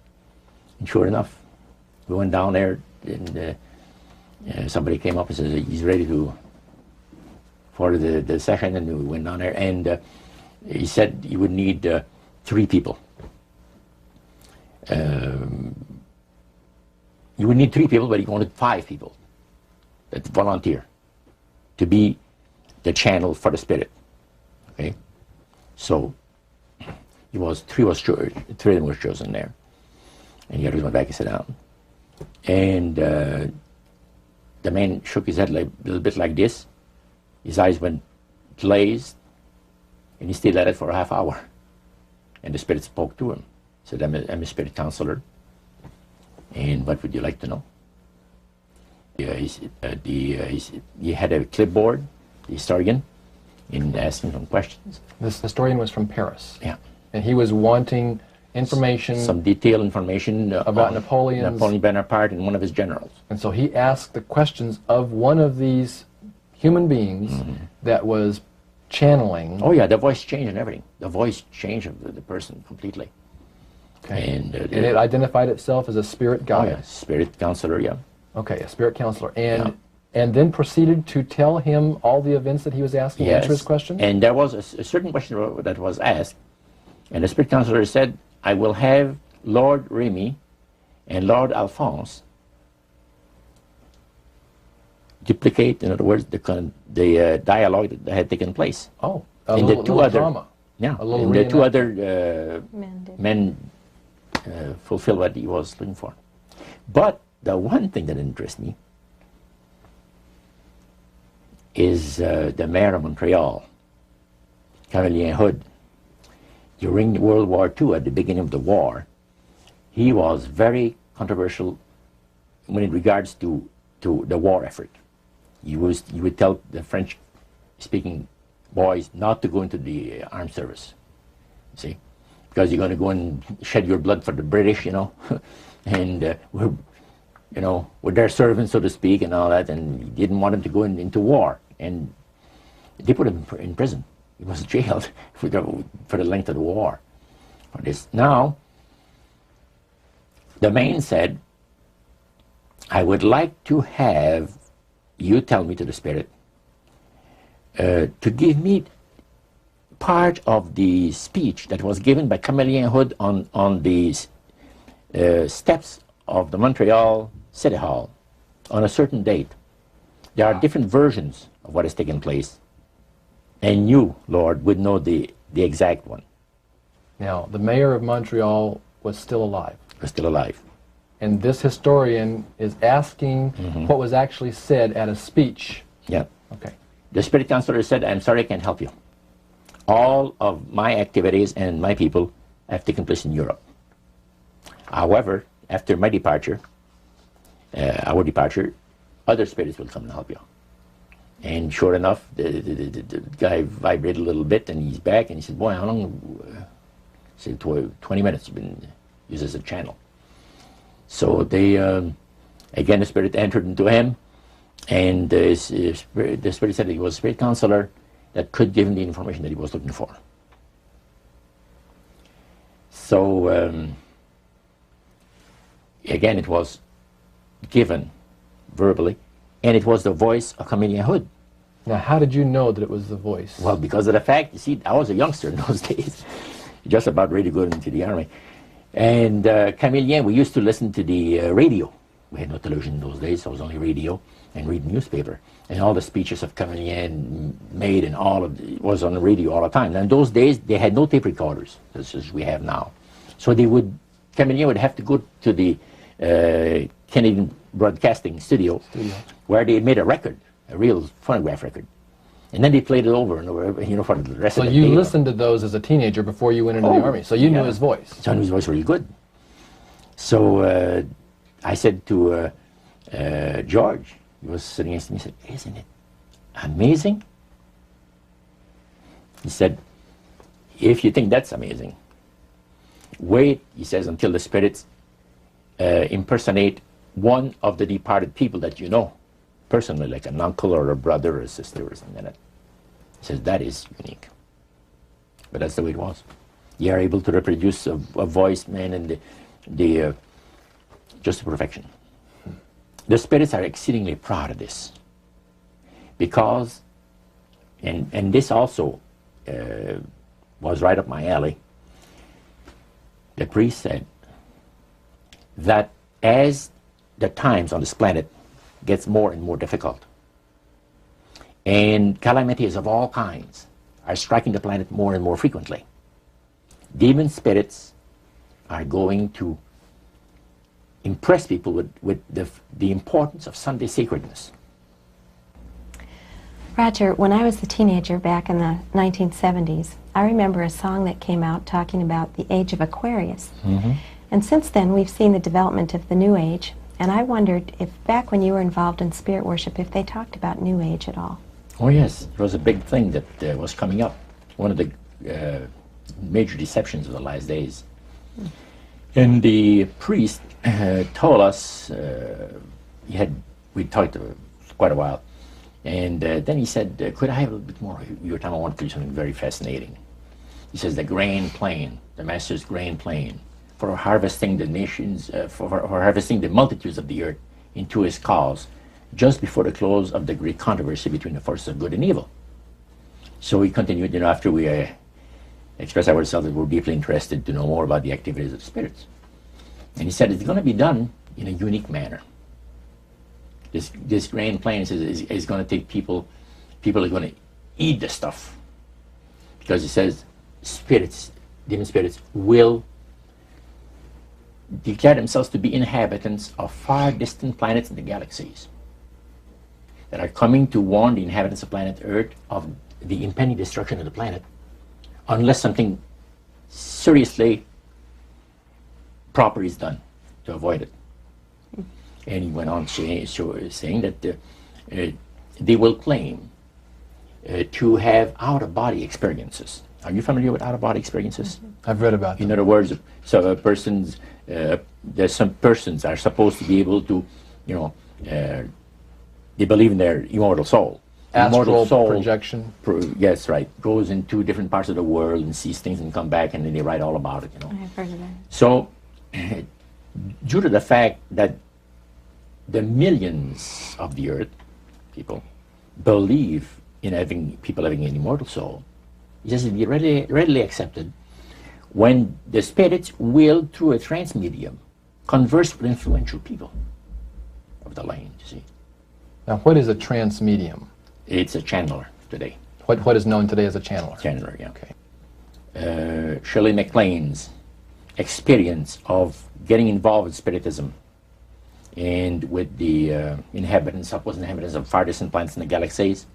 And sure enough, we went down there, and somebody came up and said he's ready for the session, and we went down there, and he said he would need 3 people. You would need 3 people, but he wanted 5 people that volunteer to be the channel for the spirit. Okay, so three of them were chosen there, and the others went back and sat down. And the man shook his head like, a little bit like this. His eyes went glazed, and he stayed at it for a half hour. And the spirit spoke to him. He said, I'm a spirit counselor, and what would you like to know? He had a clipboard, the historian, in asking some questions. This historian was from Paris. Yeah. And he was wanting information, some detailed information about Napoleon Bonaparte and one of his generals. And so he asked the questions of one of these human beings that was channeling. Oh yeah, the voice changed and everything. The voice changed of the person completely. Okay. And it identified itself as a spirit guide. Oh yeah, spirit counselor, yeah. Okay, a spirit counselor. And then proceeded to tell him all the events that he was asking, answer his questions? And there was a certain question that was asked, and the spirit counselor said, I will have Lord Remy and Lord Alphonse duplicate, in other words, the dialogue that had taken place. Oh, and little drama. Yeah, a little and the 2 other men fulfilled what he was looking for. But the one thing that interests me is the mayor of Montreal, Camillien Hood. During World War II, at the beginning of the war, he was very controversial when in regards to the war effort. He would tell the French-speaking boys not to go into the armed service, see, because you're going to go and shed your blood for the British, you know, and we're their servants, so to speak, and all that, and he didn't want them to go into war, and they put him in prison. He was jailed for the length of the war for this. Now, the man said, I would like to have you tell me, to the spirit, to give me part of the speech that was given by Camillien Hood on the steps of the Montreal City Hall on a certain date. There are different versions of what has taken place, and you, Lord, would know the exact one. Now, the mayor of Montreal was still alive. Was still alive. And this historian is asking what was actually said at a speech. Yeah. Okay. The spirit counselor said, I'm sorry, I can't help you. All of my activities and my people have taken place in Europe. However, after my departure, our departure, other spirits will come and help you. And sure enough, the guy vibrated a little bit, and he's back, and he said, boy, how long? He said, 20 minutes, you've been used as a channel. So they, again, the spirit entered into him, and the spirit said he was a spirit counselor that could give him the information that he was looking for. So, again, it was given verbally, and it was the voice of Chameleon Hood. Now, how did you know that it was the voice? Well, because of the fact, you see, I was a youngster in those days, just about ready to go into the army. And Chameleon, we used to listen to the radio. We had no television in those days, so it was only radio, and read the newspaper. And all the speeches of Chameleon made, and all of it was on the radio all the time. And in those days, they had no tape recorders, such as we have now. So Chameleon would have to go to the Canadian Broadcasting Studio, where they made a record, a real phonograph record. And then they played it over and over, you know, for the rest of the day. So you listened to those as a teenager before you went into the army, so you knew his voice. So I knew his voice really good. So I said to George, he was sitting next to me, he said, isn't it amazing? He said, if you think that's amazing, wait, he says, until the spirits impersonate one of the departed people that you know personally, like an uncle or a brother or a sister or something like that. He says, that is unique. But that's the way it was. You are able to reproduce a voice, man, and the just perfection. The spirits are exceedingly proud of this. Because, and this also was right up my alley, the priest said that as the times on this planet gets more and more difficult, and calamities of all kinds are striking the planet more and more frequently, demon spirits are going to impress people with the importance of Sunday sacredness. Roger, when I was a teenager back in the 1970s, I remember a song that came out talking about the age of Aquarius. Mm-hmm. And since then, we've seen the development of the New Age, and I wondered if back when you were involved in spirit worship, if they talked about New Age at all. Oh yes, it was a big thing that was coming up. One of the major deceptions of the last days. And the priest told us, we talked quite a while, and then he said, could I have a little bit more of your time? I want to tell you something very fascinating. He says, the grand plan, the Master's grand plan for harvesting the nations, for harvesting the multitudes of the earth into his cause, just before the close of the great controversy between the forces of good and evil. So he continued, you know, after we expressed ourselves that we're deeply interested to know more about the activities of spirits. And he said it's going to be done in a unique manner. This grand plan is going to take people are going to eat the stuff. Because he says spirits, demon spirits, will declare themselves to be inhabitants of far distant planets in the galaxies that are coming to warn the inhabitants of planet Earth of the impending destruction of the planet unless something seriously proper is done to avoid it. And he went on saying that they will claim to have out-of-body experiences. Are you familiar with out-of-body experiences? I've read about them. In other words, so there's some persons are supposed to be able to, you know, they believe in their immortal soul. Astral projection. Yes, right. Goes into different parts of the world and sees things and come back, and then they write all about it, you know. I've heard of that. So, due to the fact that the millions of the earth, people, believe in people having an immortal soul, it has to be readily accepted when the spirits will, through a trance medium, converse with influential people of the land, you see. Now, what is a trance medium? It's a channeler today. What is known today as a channeler? Channeler, yeah. Okay. Shirley MacLaine's experience of getting involved with Spiritism and with the supposed inhabitants of far distant planets in the galaxies,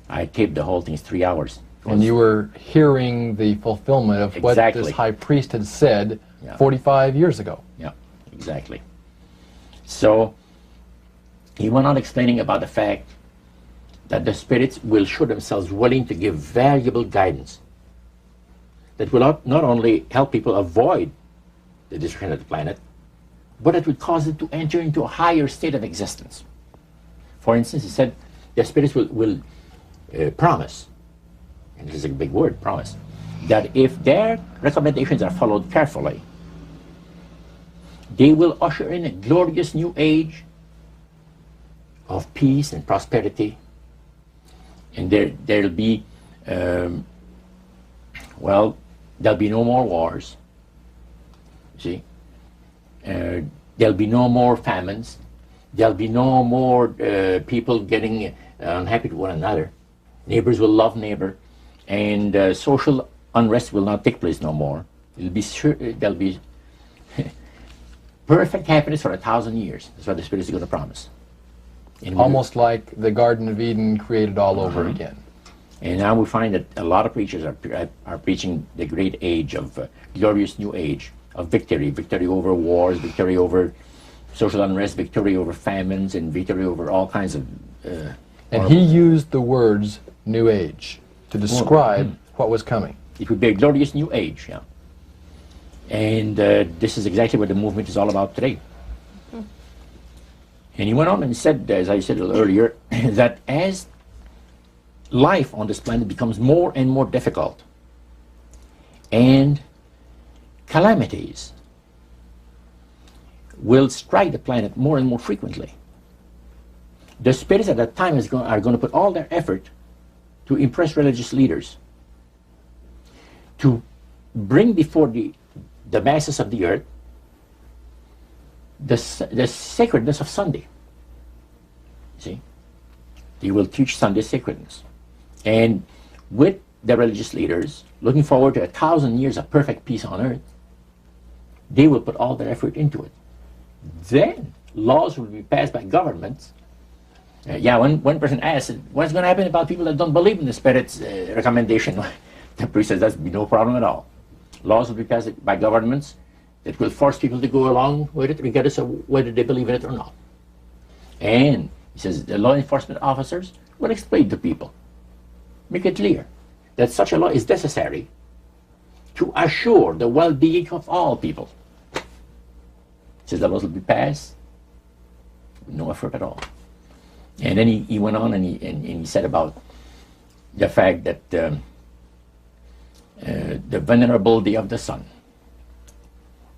I taped the whole thing. It's 3 hours. And you were hearing the fulfillment of what this high priest had said 45 years ago. Yeah, exactly. So he went on explaining about the fact that the spirits will show themselves willing to give valuable guidance that will not only help people avoid the destruction of the planet, but it would cause them to enter into a higher state of existence. For instance, he said the spirits will promise, and this is a big word, promise, that if their recommendations are followed carefully, they will usher in a glorious new age of peace and prosperity, and there'll be, well, there'll be no more wars, see? There'll be no more famines, there'll be no more people getting unhappy with one another, neighbors will love neighbor, and social unrest will not take place no more. It'll be sure, there'll be perfect happiness for 1,000 years. That's what the Spirit is going to promise. And almost like the Garden of Eden created all over again. And now we find that a lot of preachers are preaching the great age of glorious new age of victory, victory over wars, victory over social unrest, victory over famines, and victory over all kinds of... and he used the words new age to describe what was coming. It would be a glorious new age, yeah. And this is exactly what the movement is all about today. And he went on and said, as I said earlier, that as life on this planet becomes more and more difficult, and calamities will strike the planet more and more frequently, the spirits at that time are going to put all their effort to impress religious leaders, to bring before the masses of the earth the sacredness of Sunday. See? They will teach Sunday sacredness. And with the religious leaders, looking forward to 1,000 years of perfect peace on earth, they will put all their effort into it. Then laws will be passed by governments. One person asked, what's going to happen about people that don't believe in the Spirit's recommendation? The priest says, that's no problem at all. Laws will be passed by governments that will force people to go along with it, regardless of whether they believe in it or not. And he says the law enforcement officers will explain to people, make it clear that such a law is necessary to assure the well-being of all people. He says the laws will be passed with no effort at all. And then he went on and he said about the fact that the venerability of the sun,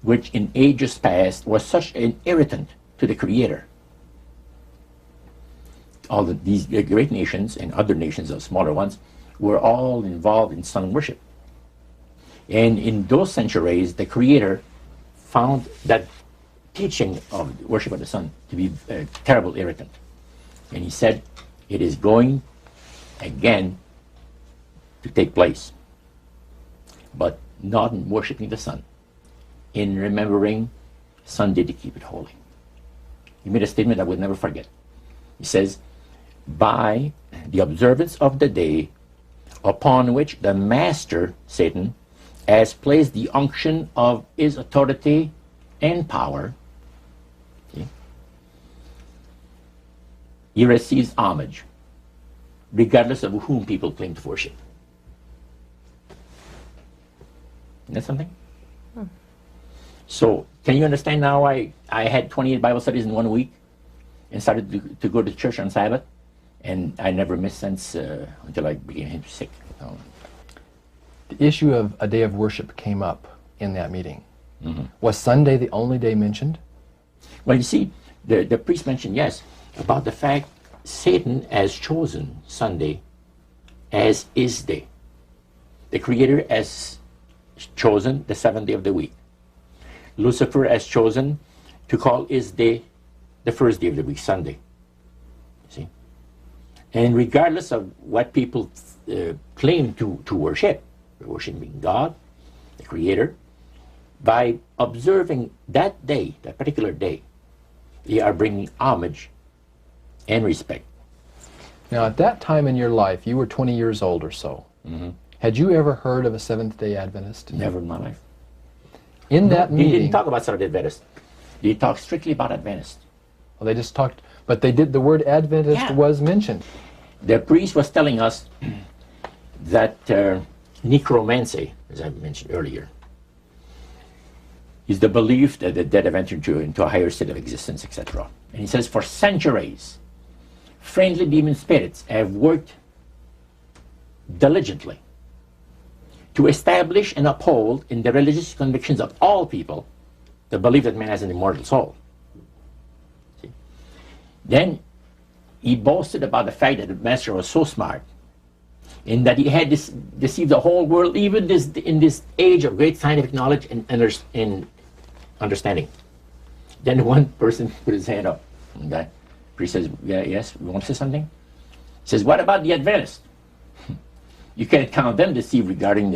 which in ages past was such an irritant to the Creator. All these great nations and other nations, the smaller ones, were all involved in sun worship. And in those centuries, the Creator found that teaching of worship of the sun to be a terrible irritant. And he said, it is going again to take place, but not in worshiping the sun, in remembering Sunday to keep it holy. He made a statement I would never forget. He says, by the observance of the day upon which the master, Satan, has placed the unction of his authority and power, he receives homage, regardless of whom people claim to worship. Isn't that something? So, can you understand now why I had 28 Bible studies in 1 week and started to go to church on Sabbath? And I never missed since until I became sick. The issue of a day of worship came up in that meeting. Was Sunday the only day mentioned? Well, you see, the priest mentioned, yes, about the fact Satan has chosen Sunday as his day. The Creator has chosen the 7th day of the week. Lucifer has chosen to call his day the first day of the week, Sunday. See? And regardless of what people claim to worship, worshiping God, the Creator, by observing that day, that particular day, they are bringing homage and respect. Now, at that time in your life, you were 20 years old or so. Had you ever heard of a Seventh-day Adventist? Never in my life. In that meeting... They didn't talk about Seventh-day Adventists. They talked strictly about Adventists. Well, they just talked... But they did, the word Adventist was mentioned. The priest was telling us that necromancy, as I mentioned earlier, is the belief that the dead have entered into a higher state of existence, etc. And he says, for centuries, friendly demon spirits have worked diligently to establish and uphold in the religious convictions of all people the belief that man has an immortal soul. See? Then he boasted about the fact that the master was so smart in that he had deceived the whole world, even in this age of great scientific knowledge and understanding. Then one person put his hand up. And the priest says, yeah, yes, we want to say something? He says, what about the Adventists? You can't count them deceived regarding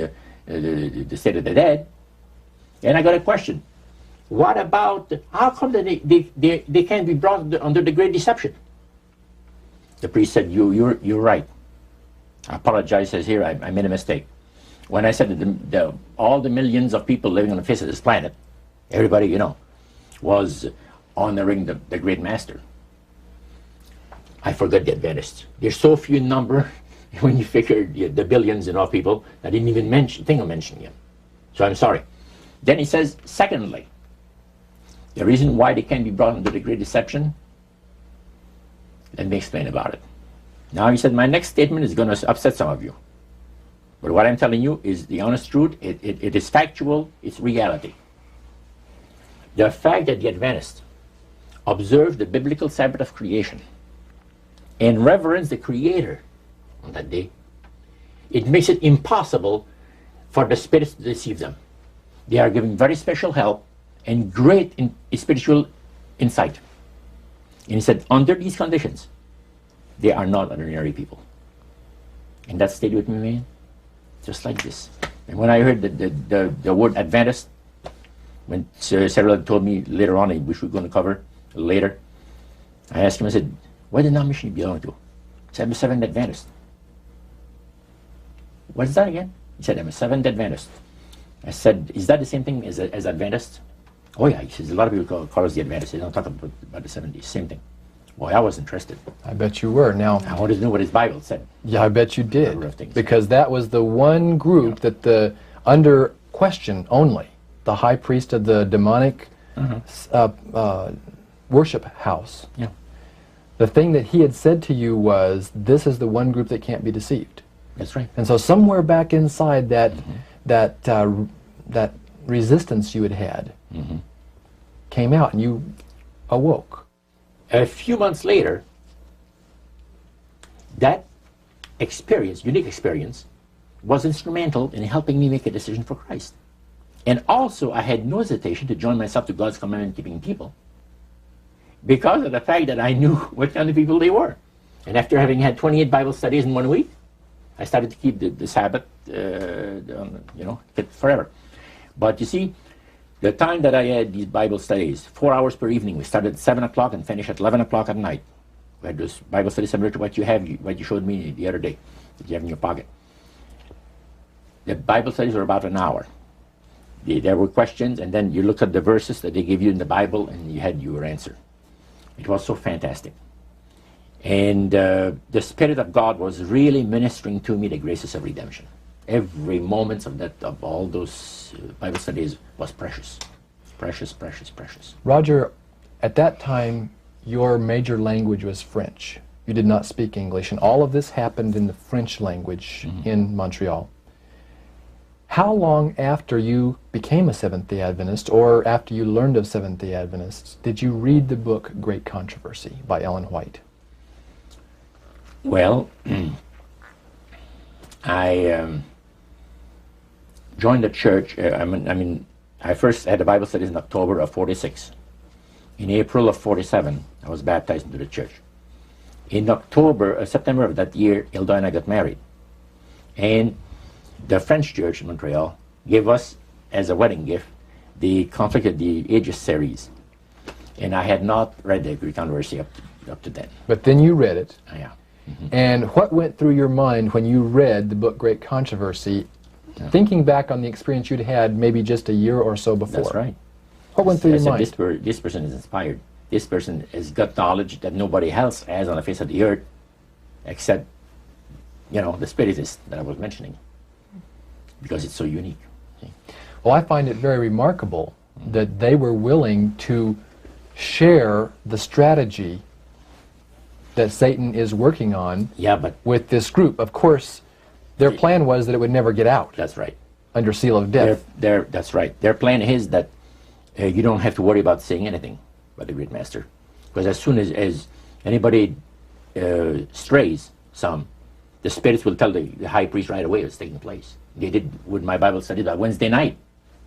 the state of the dead. And I got a question. What about, how come that they can't be brought under the great deception? The priest said, you're right. I apologize, says here, I made a mistake. When I said that all the millions of people living on the face of this planet, everybody, you know, was honoring the great master. I forgot the Adventists. There's so few in number when you figure the billions of people, I didn't even think of mentioning him. So I'm sorry. Then he says, secondly, the reason why they can't be brought under the great deception, let me explain about it. Now he said, my next statement is going to upset some of you. But what I'm telling you is the honest truth. It is factual. It's reality. The fact that the Adventists observe the biblical Sabbath of creation and reverence the Creator on that day, it makes it impossible for the spirits to deceive them. They are giving very special help and great spiritual insight. And he said, under these conditions, they are not ordinary people. And that stayed with me, man, just like this. And when I heard the word Adventist, when Cyril told me later on, which we're going to cover later, I asked him, I said, what denomination do you belong to? He said, I'm a Seventh Adventist. What is that again? He said, I'm a Seventh Adventist. I said, is that the same thing as Adventist? Oh yeah, he says, a lot of people call us the Adventists. They don't talk about the 70s, same thing. Boy, I was interested. I bet you were. Now, I wanted to know what his Bible said. Yeah, I bet you did. Because that was the one group that under question only, the high priest of the demonic worship house. Yeah. The thing that he had said to you was, this is the one group that can't be deceived. That's right. And so somewhere back inside that that resistance you had came out, and you awoke. A few months later, that experience, unique experience, was instrumental in helping me make a decision for Christ. And also, I had no hesitation to join myself to God's commandment-keeping people because of the fact that I knew what kind of people they were. And after having had 28 Bible studies in 1 week, I started to keep the Sabbath, forever. But you see, the time that I had these Bible studies, 4 hours per evening, we started at 7 o'clock and finished at 11 o'clock at night. We had those Bible studies similar to what you showed me the other day, that you have in your pocket. The Bible studies were about an hour. There were questions, and then you looked at the verses that they gave you in the Bible, and you had your answer. It was so fantastic. And the Spirit of God was really ministering to me the graces of redemption. Every moment of all those Bible studies was precious. Precious, precious, precious. Roger, at that time, your major language was French. You did not speak English, and all of this happened in the French language in Montreal. How long after you became a Seventh-day Adventist, or after you learned of Seventh-day Adventists, did you read the book Great Controversy by Ellen White? Well, I joined the church. I first had the Bible studies in October of 46. In April of 47, I was baptized into the church. In September of that year, Hilda and I got married. And the French church in Montreal gave us, as a wedding gift, the Conflict of the Ages series. And I had not read the Greek Controversy up to then. But then you read it. Yeah. And what went through your mind when you read the book Great Controversy, thinking back on the experience you'd had maybe just a year or so before? That's right. What went through your mind? This person is inspired. this person has got knowledge that nobody else has on the face of the earth, except, you know, the spiritists that I was mentioning, because it's so unique. See? Well, I find it very remarkable that they were willing to share the strategy that Satan is working on Yeah, but with this group. Of course, their plan was that it would never get out that's right. under seal of death. That's right. Their plan is that you don't have to worry about saying anything by the great master, because as soon as anybody strays some, the spirits will tell the high priest right away what's taking place. They did with my Bible study by Wednesday night.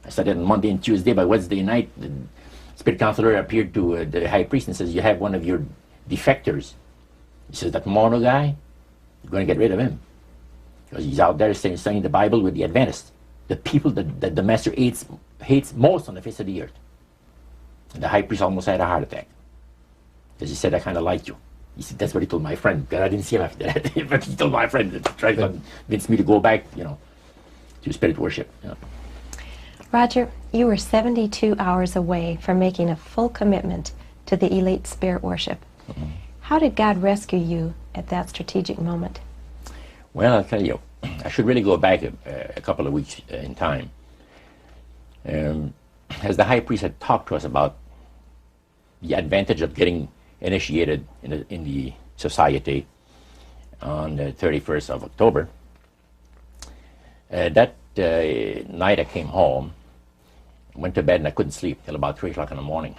I studied on Monday and Tuesday. By Wednesday night, the spirit counselor appeared to the high priest and says, "You have one of your defectors." He says, "That Morneau guy, you're going to get rid of him, because he's out there studying the Bible with the Adventists, the people that the master hates most on the face of the earth." And the high priest almost had a heart attack, because he said, "I kind of like you." He said, that's what he told my friend, because I didn't see him after that. But he told my friend to try to convince me to go back, you know, to spirit worship. You know. Roger, you were 72 hours away from making a full commitment to the elite spirit worship. Mm-hmm. How did God rescue you at that strategic moment? Well, I'll tell you, I should really go back a couple of weeks in time. As the high priest had talked to us about the advantage of getting initiated in the society on the 31st of October, that night I came home, went to bed, and I couldn't sleep till about 3 o'clock in the morning,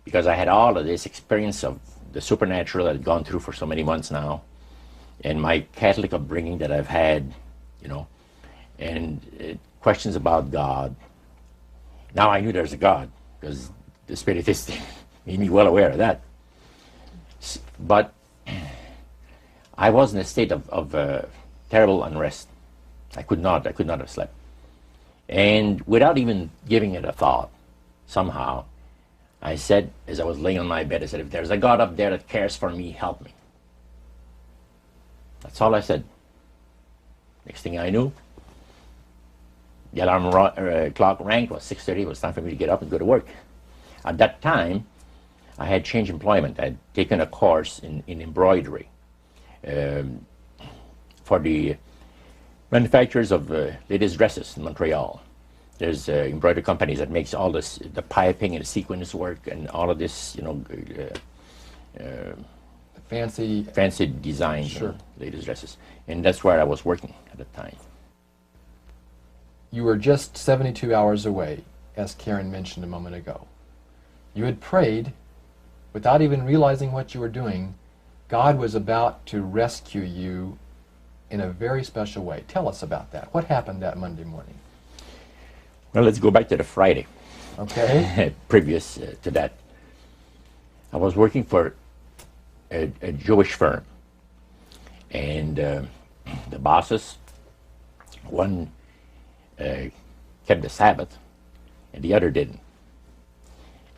because I had all of this experience of the supernatural that I'd gone through for so many months now, and my Catholic upbringing that I've had, you know, and questions about God. Now I knew there's a God, because the Spiritist made me well aware of that. But I was in a state of terrible unrest. I could not have slept. And without even giving it a thought, somehow, I said, as I was laying on my bed, I said, "If there's a God up there that cares for me, help me." That's all I said. Next thing I knew, the alarm clock rang. It was 6:30. It was time for me to get up and go to work. At that time, I had changed employment. I had taken a course in embroidery for the manufacturers of ladies' dresses in Montreal. There's embroidery companies that makes all this, the piping and the sequence work and all of this, you know, fancy designs, sure, you know, ladies' dresses. And that's where I was working at the time. You were just 72 hours away, as Karen mentioned a moment ago. You had prayed without even realizing what you were doing. God was about to rescue you in a very special way. Tell us about that. What happened that Monday morning? Well, let's go back to the Friday. Okay. Previous to that. I was working for a Jewish firm. And the bosses, one kept the Sabbath, and the other didn't.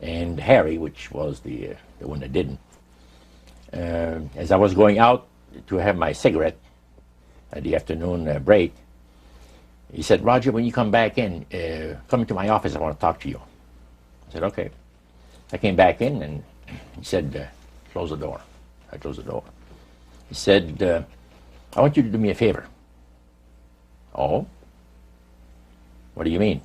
And Harry, which was the one that didn't, as I was going out to have my cigarette at the afternoon break, he said, "Roger, when you come back in, come into my office, I want to talk to you." I said, "Okay." I came back in, and he said, "Close the door." I closed the door. He said, "I want you to do me a favor." "Oh? What do you mean?"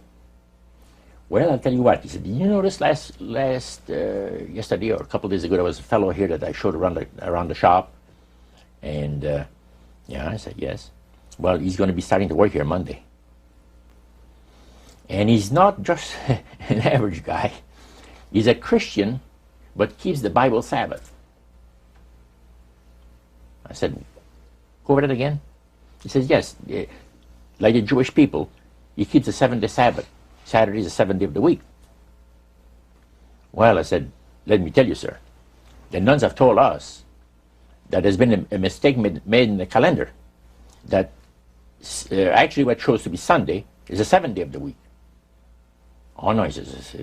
"Well, I'll tell you what." He said, "You notice yesterday or a couple of days ago, there was a fellow here that I showed around the shop?" And yeah, I said, "Yes." "Well, he's going to be starting to work here Monday. And he's not just an average guy. He's a Christian, but keeps the Bible Sabbath." I said, "Go over that again?" He says, "Yes, like the Jewish people, he keeps the 7-day Sabbath. Saturday is the 7th day of the week." "Well," I said, "let me tell you, sir, the nuns have told us that there's been a mistake made in the calendar, that actually what shows to be Sunday is the 7th day of the week." "Oh, no," he says,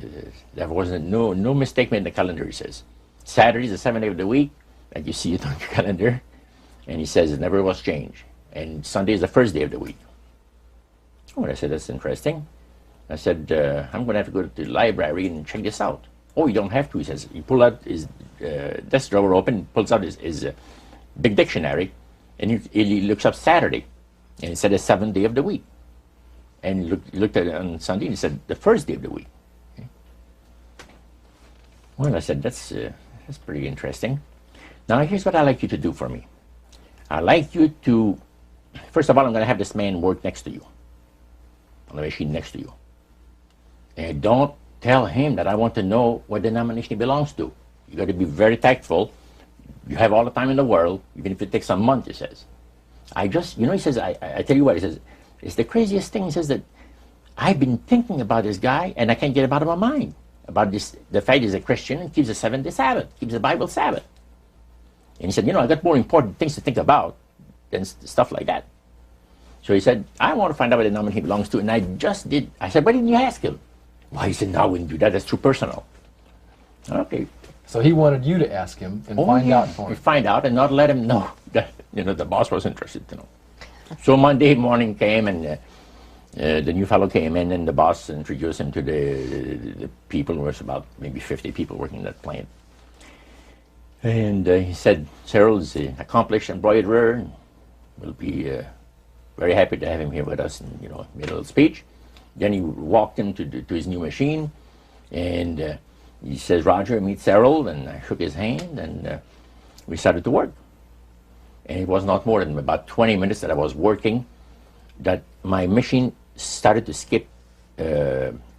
"there wasn't no mistake made in the calendar," he says. "Saturday is the 7th day of the week, and you see it on your calendar." And he says it never was changed. And Sunday is the first day of the week. Oh, I said, "That's interesting." I said, "I'm going to have to go to the library and check this out." Oh, you don't have to, he says. He pulled out his desk drawer open, pulls out his big dictionary, and he looks up Saturday, and he said the 7th day of the week. And he looked at it on Sunday, and he said the 1st day of the week. Okay. Well, I said, that's pretty interesting. Now, here's what I'd like you to do for me. I'd like you to, first of all, I'm going to have this man work next to you, on the machine next to you. And don't tell him that I want to know what denomination he belongs to. You got to be very tactful. You have all the time in the world, even if it takes a month, he says. He says, I tell you what, he says, it's the craziest thing. He says that I've been thinking about this guy, and I can't get him out of my mind. About this, the fact he's a Christian and keeps the 7th-day Sabbath, keeps the Bible Sabbath. And he said, I got more important things to think about than stuff like that. So he said, I want to find out what denomination he belongs to, and I just did. I said, why didn't you ask him? Well, he said, no, I wouldn't do that. That's too personal. Okay. So he wanted you to ask him and find out for him. Find out and not let him know that the boss was interested to know. So Monday morning came, and the new fellow came in, and the boss introduced him to the people. There was about maybe 50 people working in that plant. And he said, Cyril's an accomplished embroiderer, and we'll be very happy to have him here with us, and made a little speech. Then he walked him to his new machine, and he says, Roger, meet Cyril, and I shook his hand, and we started to work. And it was not more than about 20 minutes that I was working that my machine started to skip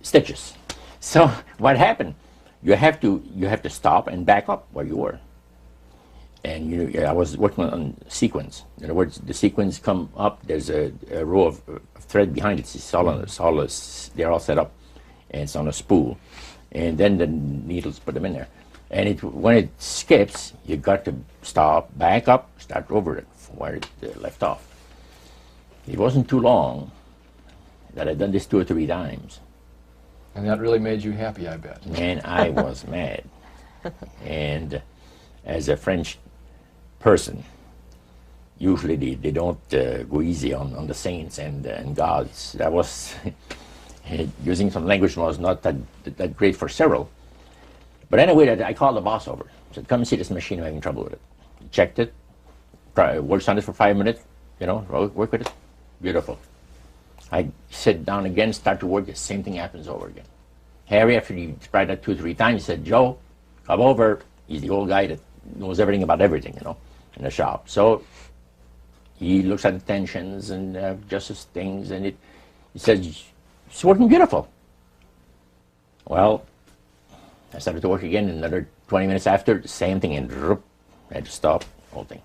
stitches. So what happened? You have to stop and back up where you were. And I was working on sequins. In other words, the sequins come up. There's a row of thread behind it. They're all set up, and it's on a spool. And then the needles put them in there. And when it skips, you got to stop, back up, start over it from where it left off. It wasn't too long that I'd done this 2 or 3 times. And that really made you happy, I bet. Man, I was mad. And as a French person, usually they don't go easy on the saints and gods. That was using some language was not that great for Cyril. But anyway, I called the boss over. I said, come and see this machine. I'm having trouble with it. He checked it, worked on it for 5 minutes, work with it. Beautiful. I sit down again, start to work, the same thing happens over again. Harry, after he tried that 2 or 3 times, he said, Joe, come over. He's the old guy that knows everything about everything, in the shop. So he looks at the tensions and adjusts things, and he says, it's working beautiful. Well, I started to work again, another 20 minutes after, the same thing, and I had to stop the whole thing.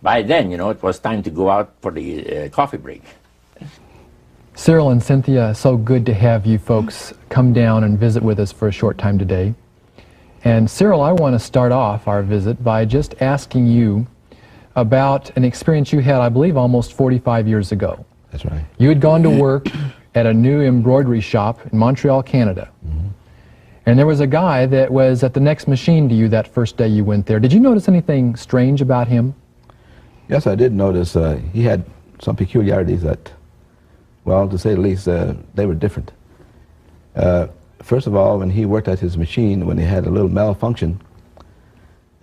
By then, it was time to go out for the coffee break. Cyril and Cynthia, so good to have you folks come down and visit with us for a short time today. And Cyril, I want to start off our visit by just asking you about an experience you had, I believe, almost 45 years ago. That's right. You had gone to work at a new embroidery shop in Montreal, Canada. Mm-hmm. And there was a guy that was at the next machine to you that first day you went there. Did you notice anything strange about him? Yes, I did notice he had some peculiarities that, well, to say the least, they were different. First of all, when he worked at his machine, when he had a little malfunction,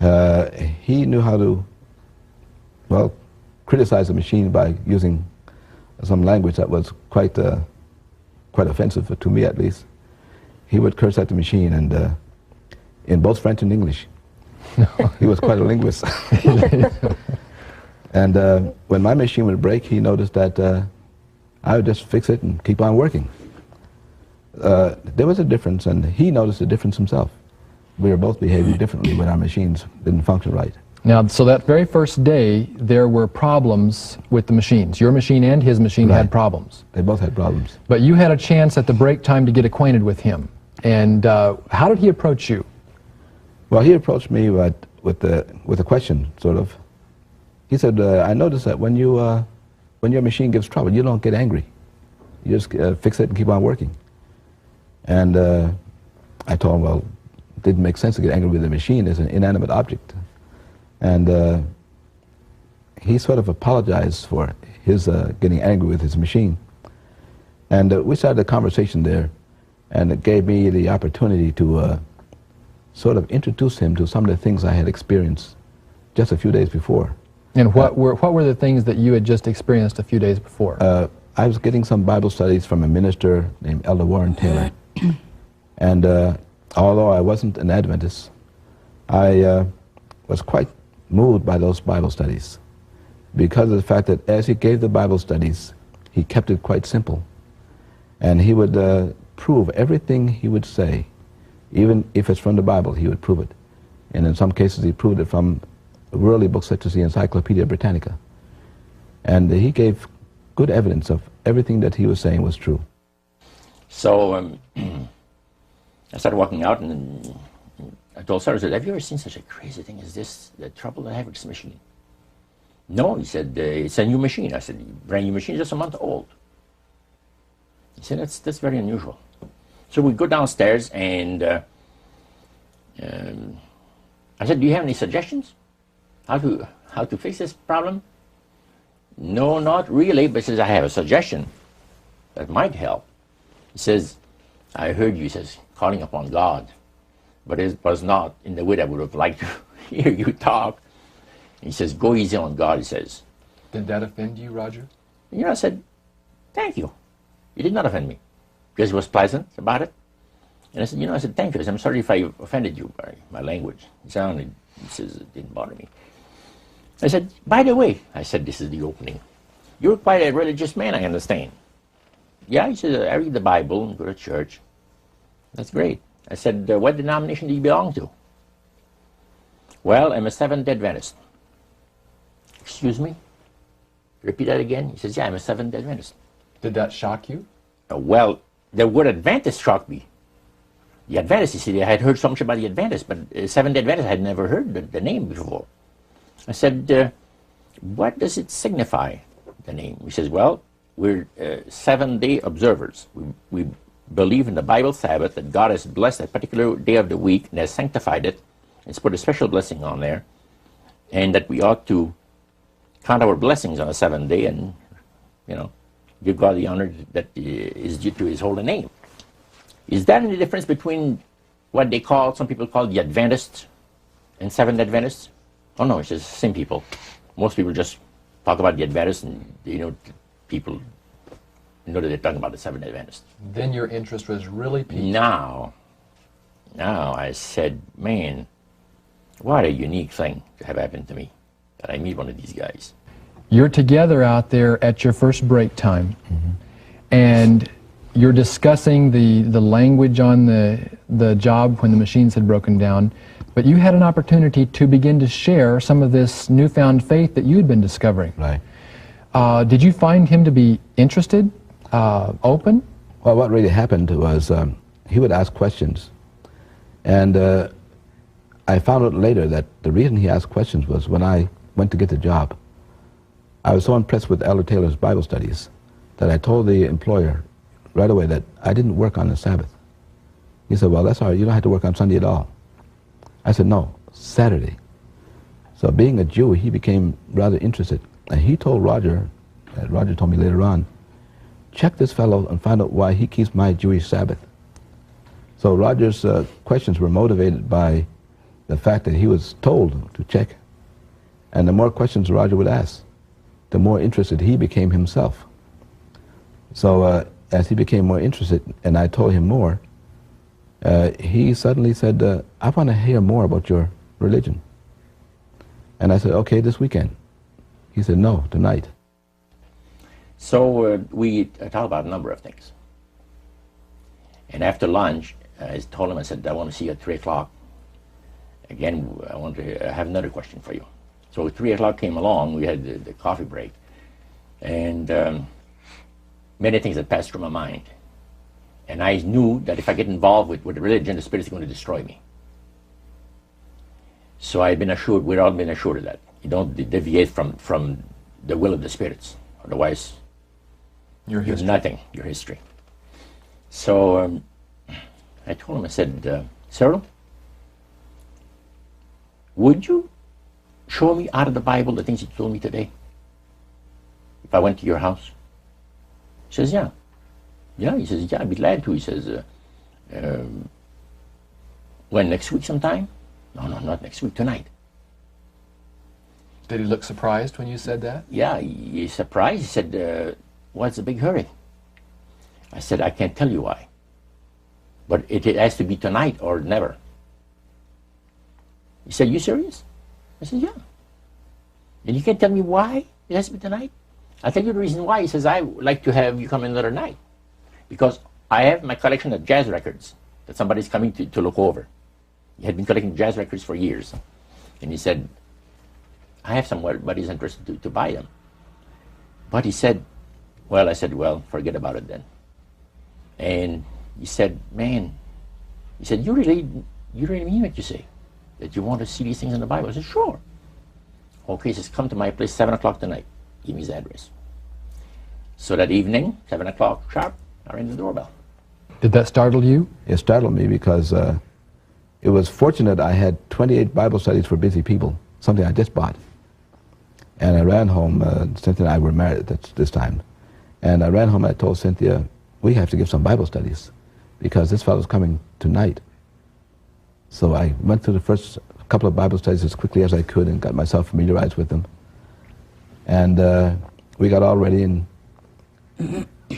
he knew how to, well, criticize the machine by using some language that was quite offensive, to me at least. He would curse at the machine, and in both French and English. He was quite a linguist. And when my machine would break, he noticed that I would just fix it and keep on working. There was a difference, and he noticed a difference himself. We were both behaving differently when our machines didn't function right. Now, so that very first day, there were problems with the machines. Your machine and his machine had problems. They both had problems. But you had a chance at the break time to get acquainted with him. And how did he approach you? Well, he approached me with a question, sort of. He said, I noticed that when your machine gives trouble, you don't get angry. You just fix it and keep on working. And I told him, well, it didn't make sense to get angry with the machine. It's an inanimate object. And he sort of apologized for his getting angry with his machine. And we started a conversation there, and it gave me the opportunity to sort of introduced him to some of the things I had experienced just a few days before. And what were the things that you had just experienced a few days before? I was getting some Bible studies from a minister named Elder Warren Taylor. And although I wasn't an Adventist, I was quite moved by those Bible studies because of the fact that as he gave the Bible studies, he kept it quite simple. And he would prove everything he would say, even if it's from the Bible, he would prove it. And in some cases, he proved it from worldly books such as the Encyclopedia Britannica. And he gave good evidence of everything that he was saying was true. So I started walking out, and I told Sarah, I said, have you ever seen such a crazy thing as this, the trouble that I have with this machine? No, he said, it's a new machine. I said, brand new machine, just a month old. He said, that's very unusual. So we go downstairs, and I said, do you have any suggestions? How to fix this problem? No, not really, but he says, I have a suggestion that might help. He says, I heard you, he says, calling upon God, but it was not in the way that I would have liked to hear you talk. He says, go easy on God, he says. Did that offend you, Roger? You know, I said, thank you. You did not offend me, because it was pleasant about it. And I said, you know, I said, thank you. I said, I'm sorry if I offended you by my language. He says, it didn't bother me. I said, by the way, I said, this is the opening. You're quite a religious man, I understand. Yeah, he said, I read the Bible and go to church. That's great. I said, what denomination do you belong to? Well, I'm a Seventh-day Adventist. Excuse me? Repeat that again? He says, yeah, I'm a Seventh-day Adventist. Did that shock you? Well, the word Adventist shocked me. The Adventist, you see, I had heard so much about the Adventist, but Seventh-day Adventist, I had never heard the name before. I said, what does it signify, the name? He says, well, we're 7-day observers. We believe in the Bible Sabbath, that God has blessed that particular day of the week and has sanctified it. It's put a special blessing on there, and that we ought to count our blessings on the 7th day and, you know, give God the honor that is due to his holy name. Is there any difference between what they call, some people call the Adventists and Seventh-day Adventists? Oh no, it's just the same people. Most people just talk about the Adventists, and you know, people know that they're talking about the Seventh-day Adventists. Then your interest was really piqued. Now I said, man, what a unique thing to have happened to me, that I meet one of these guys. You're together out there at your first break time, and you're discussing the language on the job when the machines had broken down, but you had an opportunity to begin to share some of this newfound faith that you had been discovering. Right. Did you find him to be interested, open? Well, what really happened was he would ask questions, and I found out later that the reason he asked questions was when I went to get the job, I was so impressed with Elder Taylor's Bible studies that I told the employer right away that I didn't work on the Sabbath. He said, well, that's all right, you don't have to work on Sunday at all. I said, no, Saturday. So being a Jew, he became rather interested. And he told Roger, Roger told me later on, check this fellow and find out why he keeps my Jewish Sabbath. So Roger's questions were motivated by the fact that he was told to check. And the more questions Roger would ask, the more interested he became himself. So as he became more interested and I told him more, he suddenly said, I want to hear more about your religion. And I said, okay, this weekend. He said, no, tonight. So we talked about a number of things. And after lunch, I told him, I said, I want to see you at 3 o'clock. Again, I want to have another question for you. So 3 o'clock came along, we had the coffee break, and many things had passed through my mind. And I knew that if I get involved with the religion, the Spirit is going to destroy me. So I had been assured, we'd all been assured of that. You don't deviate from the will of the spirits, otherwise Your you're history. nothing, your history. So I told him, I said, Cyril, would you show me out of the Bible the things you told me today if I went to your house? He says, yeah. Yeah, he says, yeah, I'd be glad to. He says, When, next week sometime? No, not next week, tonight. Did he look surprised when you said that? Yeah, he's surprised. He said, what's the big hurry? I said, I can't tell you why. But it has to be tonight or never. He said, you serious? I said, yeah. And you can't tell me why it has to be tonight? I'll tell you the reason why. He says, I would like to have you come another night. Because I have my collection of jazz records that somebody's coming to look over. He had been collecting jazz records for years. And he said, I have somebody's interested to buy them. But he said, well, I said, well, forget about it then. And he said, man, he said, you really mean what you say? That you want to see these things in the Bible? I said, sure. Okay, he says, come to my place 7 o'clock tonight. Give me his address. So that evening, 7 o'clock sharp, I rang the doorbell. Did that startle you? It startled me because it was fortunate I had 28 Bible studies for busy people, something I just bought. And I ran home, Cynthia and I were married at this time, and I ran home and I told Cynthia, we have to give some Bible studies because this fellow's coming tonight. So I went through the first couple of Bible studies as quickly as I could and got myself familiarized with them. And we got all ready, and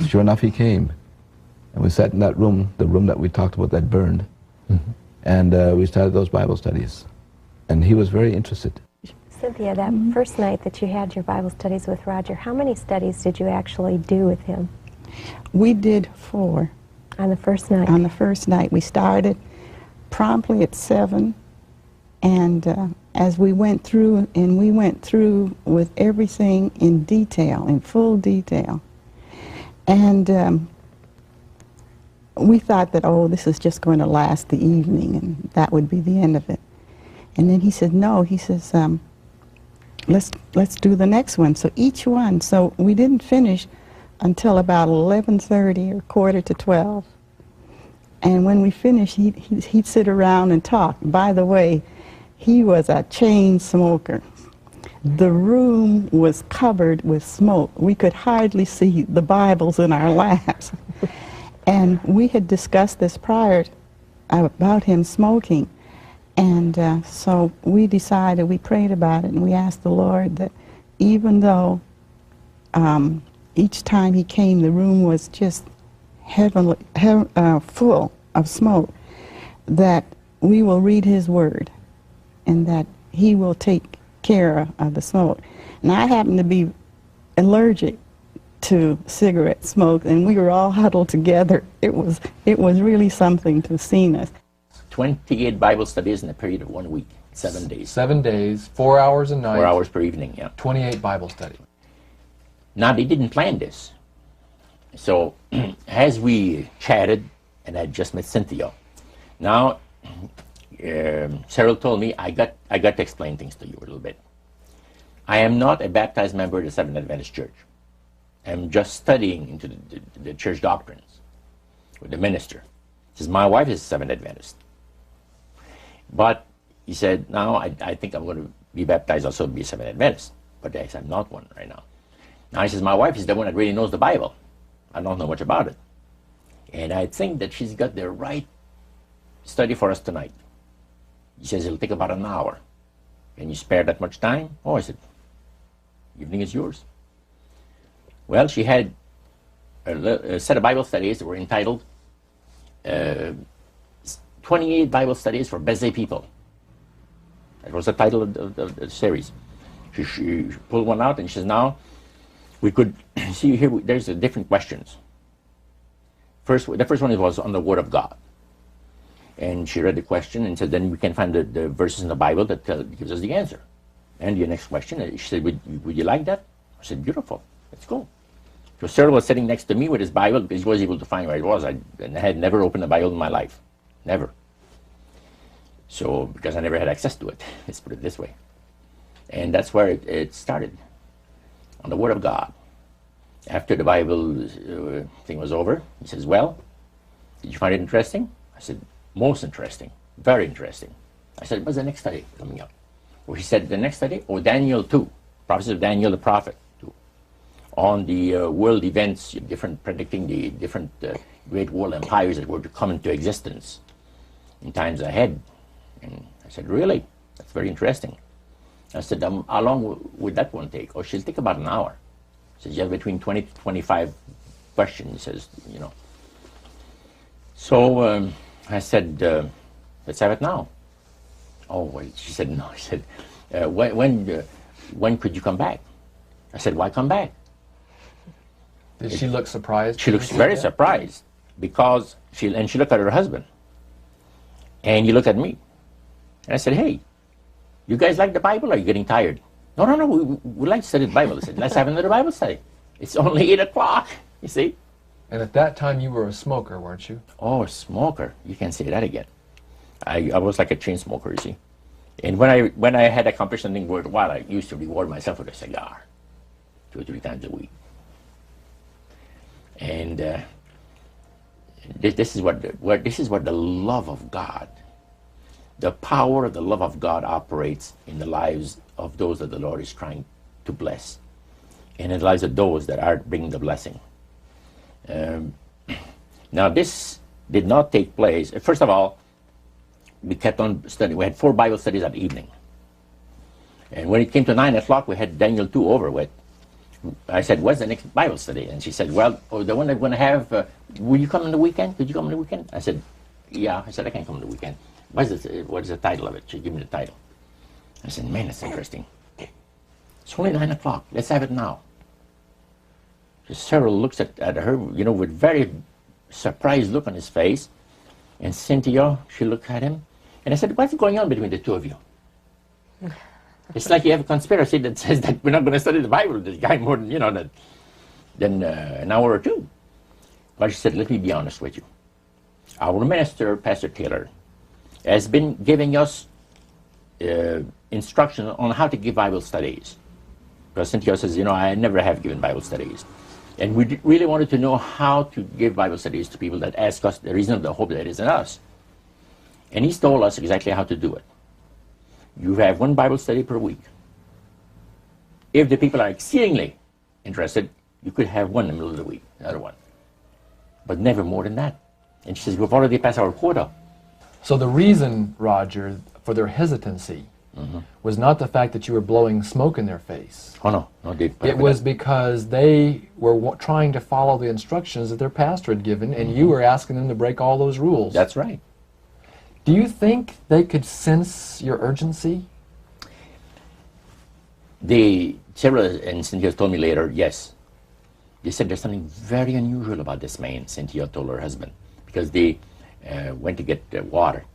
sure enough he came. And we sat in that room, the room that we talked about that burned, and we started those Bible studies. And he was very interested. Cynthia, that first night that you had your Bible studies with Roger, how many studies did you actually do with him? We did 4. On the first night? On the first night. We started promptly at 7, and as we went through, with everything in detail, in full detail. And we thought that, oh, this is just going to last the evening, and that would be the end of it. And then he said, no, he says, let's do the next one. So each one, so we didn't finish until about 11:30 or quarter to 12. And when we finished, he'd sit around and talk. By the way, he was a chain smoker. The room was covered with smoke. We could hardly see the Bibles in our laps. And we had discussed this prior about him smoking. And so we decided, we prayed about it, and we asked the Lord that even though each time he came, the room was just heavenly, full of smoke, that we will read his word and that he will take care of the smoke. And I happen to be allergic to cigarette smoke, and we were all huddled together. It was really something to see us. 28 Bible studies in a period of 1 week, 7 days. 7 days, 4 hours a night. 4 hours per evening, yeah. 28 Bible studies. Now, they didn't plan this. So, as we chatted, and I just met Cynthia, now, Cyril told me, I got to explain things to you a little bit. I am not a baptized member of the Seventh Adventist Church. I'm just studying into the church doctrines with the minister. He says, my wife is a Seventh Adventist. But he said, now I think I'm going to be baptized also to be a Seventh Adventist. But I said, I'm not one right now. Now he says, my wife is the one that really knows the Bible. I don't know much about it. And I think that she's got the right study for us tonight. He says, it'll take about an hour. Can you spare that much time? Oh, I said, evening is yours. Well, she had a set of Bible studies that were entitled 28 Bible Studies for Busy People. That was the title of the series. She pulled one out and she says, now, we could see here, there's different questions. The first one was on the Word of God. And she read the question and said, then we can find the verses in the Bible that gives us the answer. And the next question, she said, would you like that? I said, beautiful, let's go. So Cyril was sitting next to me with his Bible because he was able to find where it was. I had never opened a Bible in my life, never. So, because I never had access to it, let's put it this way. And that's where it started, on the Word of God. After the Bible thing was over, he says, well, did you find it interesting? I said, most interesting, very interesting. I said, what's the next study coming up? Well, he said, the next study, Daniel 2, prophecy of Daniel the prophet, 2, on the world events, predicting the different great world empires that were to come into existence. in times ahead. And I said, really? That's very interesting. I said, how long would that one take? Oh, she'll take about an hour. She says, you have between 20 to 25 questions, he says, you know. So I said, let's have it now. Oh, well, she said, no. She said, when could you come back? I said, why come back? Did she look surprised? She looks very surprised because she looked at her husband. And he looked at me. And I said, hey, you guys like the Bible or are you getting tired? No, we like to study the Bible. I said, let's have another Bible study. It's only 8 o'clock, you see. And at that time you were a smoker, weren't you? Oh, a smoker. You can't say that again. I was like a chain smoker, you see. And when I had accomplished something worthwhile, I used to reward myself with a cigar 2 or 3 times a week. And this is what the love of God, the power of the love of God operates in the lives of those that the Lord is trying to bless, and in the lives of those that are bringing the blessing. Now this did not take place. First of all, we kept on studying. We had 4 Bible studies that evening. And when it came to 9 o'clock, we had Daniel 2 over with. I said, what's the next Bible study? And she said, well, the one that we're going to have, will you come on the weekend? Could you come on the weekend? I said, yeah. I said, I can come on the weekend. What is the title of it? She gave me the title. I said, man, that's interesting. It's only 9 o'clock. Let's have it now. So Cyril looks at her, you know, with very surprised look on his face. And Cynthia, she looked at him. And I said, what's going on between the two of you? It's like you have a conspiracy that says that we're not going to study the Bible with this guy more than, you know, than an hour or 2. But she said, let me be honest with you. Our minister, Pastor Taylor, has been giving us instructions on how to give Bible studies. Because Cynthia says, you know, I never have given Bible studies. And we really wanted to know how to give Bible studies to people that ask us the reason of the hope that is in us. And he's told us exactly how to do it. You have 1 Bible study per week. If the people are exceedingly interested, you could have 1 in the middle of the week, another one. But never more than that. And she says, we've already passed our quota. So the reason, Roger, for their hesitancy was not the fact that you were blowing smoke in their face. Oh, no, it was because they were trying to follow the instructions that their pastor had given, and you were asking them to break all those rules. That's right. Do you think they could sense your urgency? Sarah and Cynthia told me later, yes. They said there's something very unusual about this man, Cynthia told her husband, because they went to get water,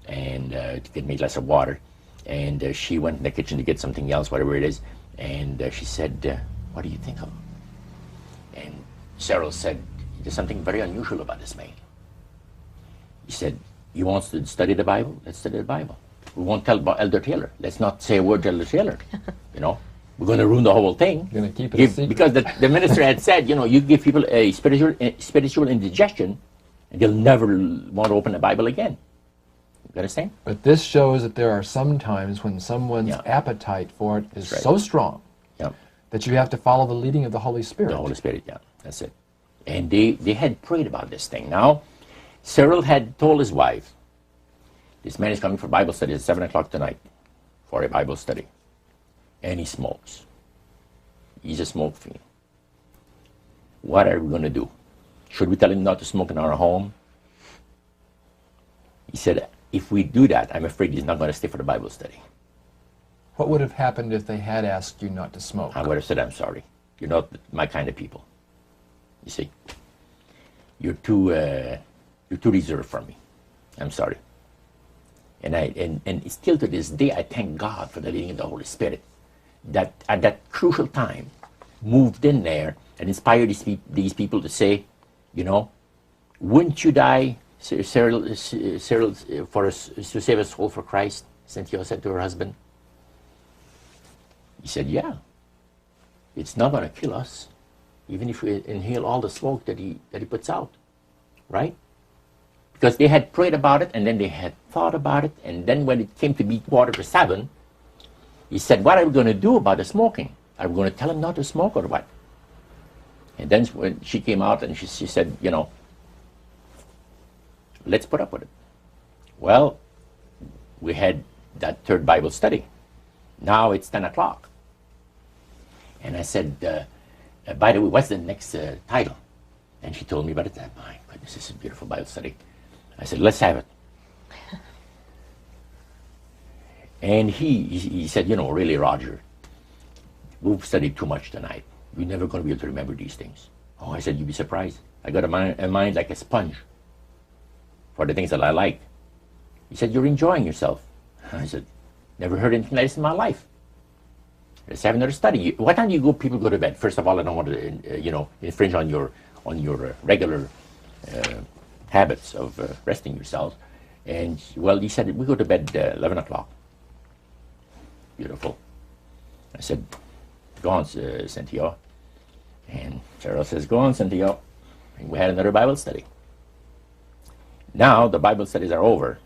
and to get me a glass of water, and she went in the kitchen to get something else, whatever it is, and she said, what do you think of him? And Cyril said, there's something very unusual about this man. He said, you want to study the Bible? Let's study the Bible. We won't tell about Elder Taylor. Let's not say a word to Elder Taylor. You know, we're going to ruin the whole thing. You're going to keep it a secret. Because the minister had said, you know, you give people a spiritual indigestion, and they'll never want to open the Bible again. You understand? But this shows that there are some times when someone's appetite for it is so strong that you have to follow the leading of the Holy Spirit. The Holy Spirit, yeah, that's it. And they had prayed about this thing. Now, Cyril had told his wife, this man is coming for Bible study at 7 o'clock tonight for a Bible study. And he smokes. He's a smoke fiend. What are we going to do? Should we tell him not to smoke in our home? He said, if we do that, I'm afraid he's not going to stay for the Bible study. What would have happened if they had asked you not to smoke? I would have said, I'm sorry. You're not my kind of people. You see? You're too reserved for me. I'm sorry. And still to this day, I thank God for the leading of the Holy Spirit that at that crucial time moved in there and inspired these people to say, you know, wouldn't you die, Cyril, for us to save a soul for Christ? Cynthia said to her husband. He said, yeah. It's not going to kill us, even if we inhale all the smoke that he puts out, right? Because they had prayed about it, and then they had thought about it, and then when it came to be 7:15, he said, what are we going to do about the smoking? Are we going to tell him not to smoke or what? And then when she came out and she said, you know, let's put up with it. Well, we had that third Bible study. Now it's 10 o'clock. And I said, by the way, what's the next title? And she told me about it. My goodness, this is a beautiful Bible study. I said, let's have it. And he said, you know, really, Roger, we've studied too much tonight. We're never going to be able to remember these things. Oh, I said, you'd be surprised. I got a mind like a sponge for the things that I like. He said, you're enjoying yourself. I said, never heard anything like this in my life. Let's have another study. What time do you people go to bed? First of all, I don't want to, you know, infringe on your regular habits of resting yourselves. And, well, he said, we go to bed 11 o'clock. Beautiful. I said, go on, Cynthia. And Cheryl says, go on, Cynthia. And we had another Bible study. Now the Bible studies are over.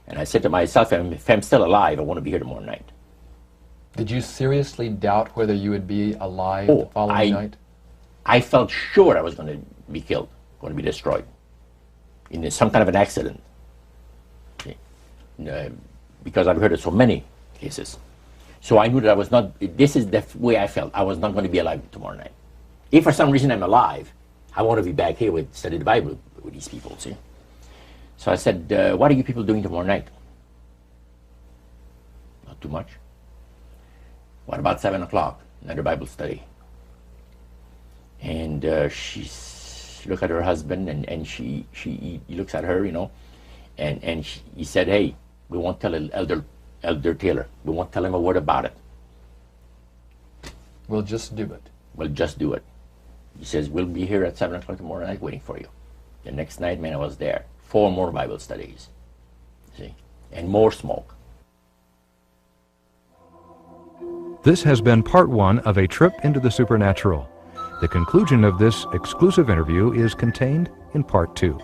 And I said to myself, if I'm still alive, I want to be here tomorrow night. Did you seriously doubt whether you would be alive the following night? I felt sure I was going to be killed, going to be destroyed in some kind of an accident. Because I've heard of so many cases. So I knew that I was not, this is the way I felt. I was not going to be alive tomorrow night. If for some reason I'm alive, I want to be back here with study the Bible with these people, see? So I said, what are you people doing tomorrow night? Not too much. What about 7 o'clock? Another Bible study. And she looked at her husband, and he looks at her, you know, and he said, hey, we won't tell Elder Taylor. We won't tell him a word about it. We'll just do it. We'll just do it. He says, we'll be here at 7 o'clock tomorrow night waiting for you. The next night, man, I was there. 4 more Bible studies. See? And more smoke. This has been part 1 of A Trip into the Supernatural. The conclusion of this exclusive interview is contained in part 2.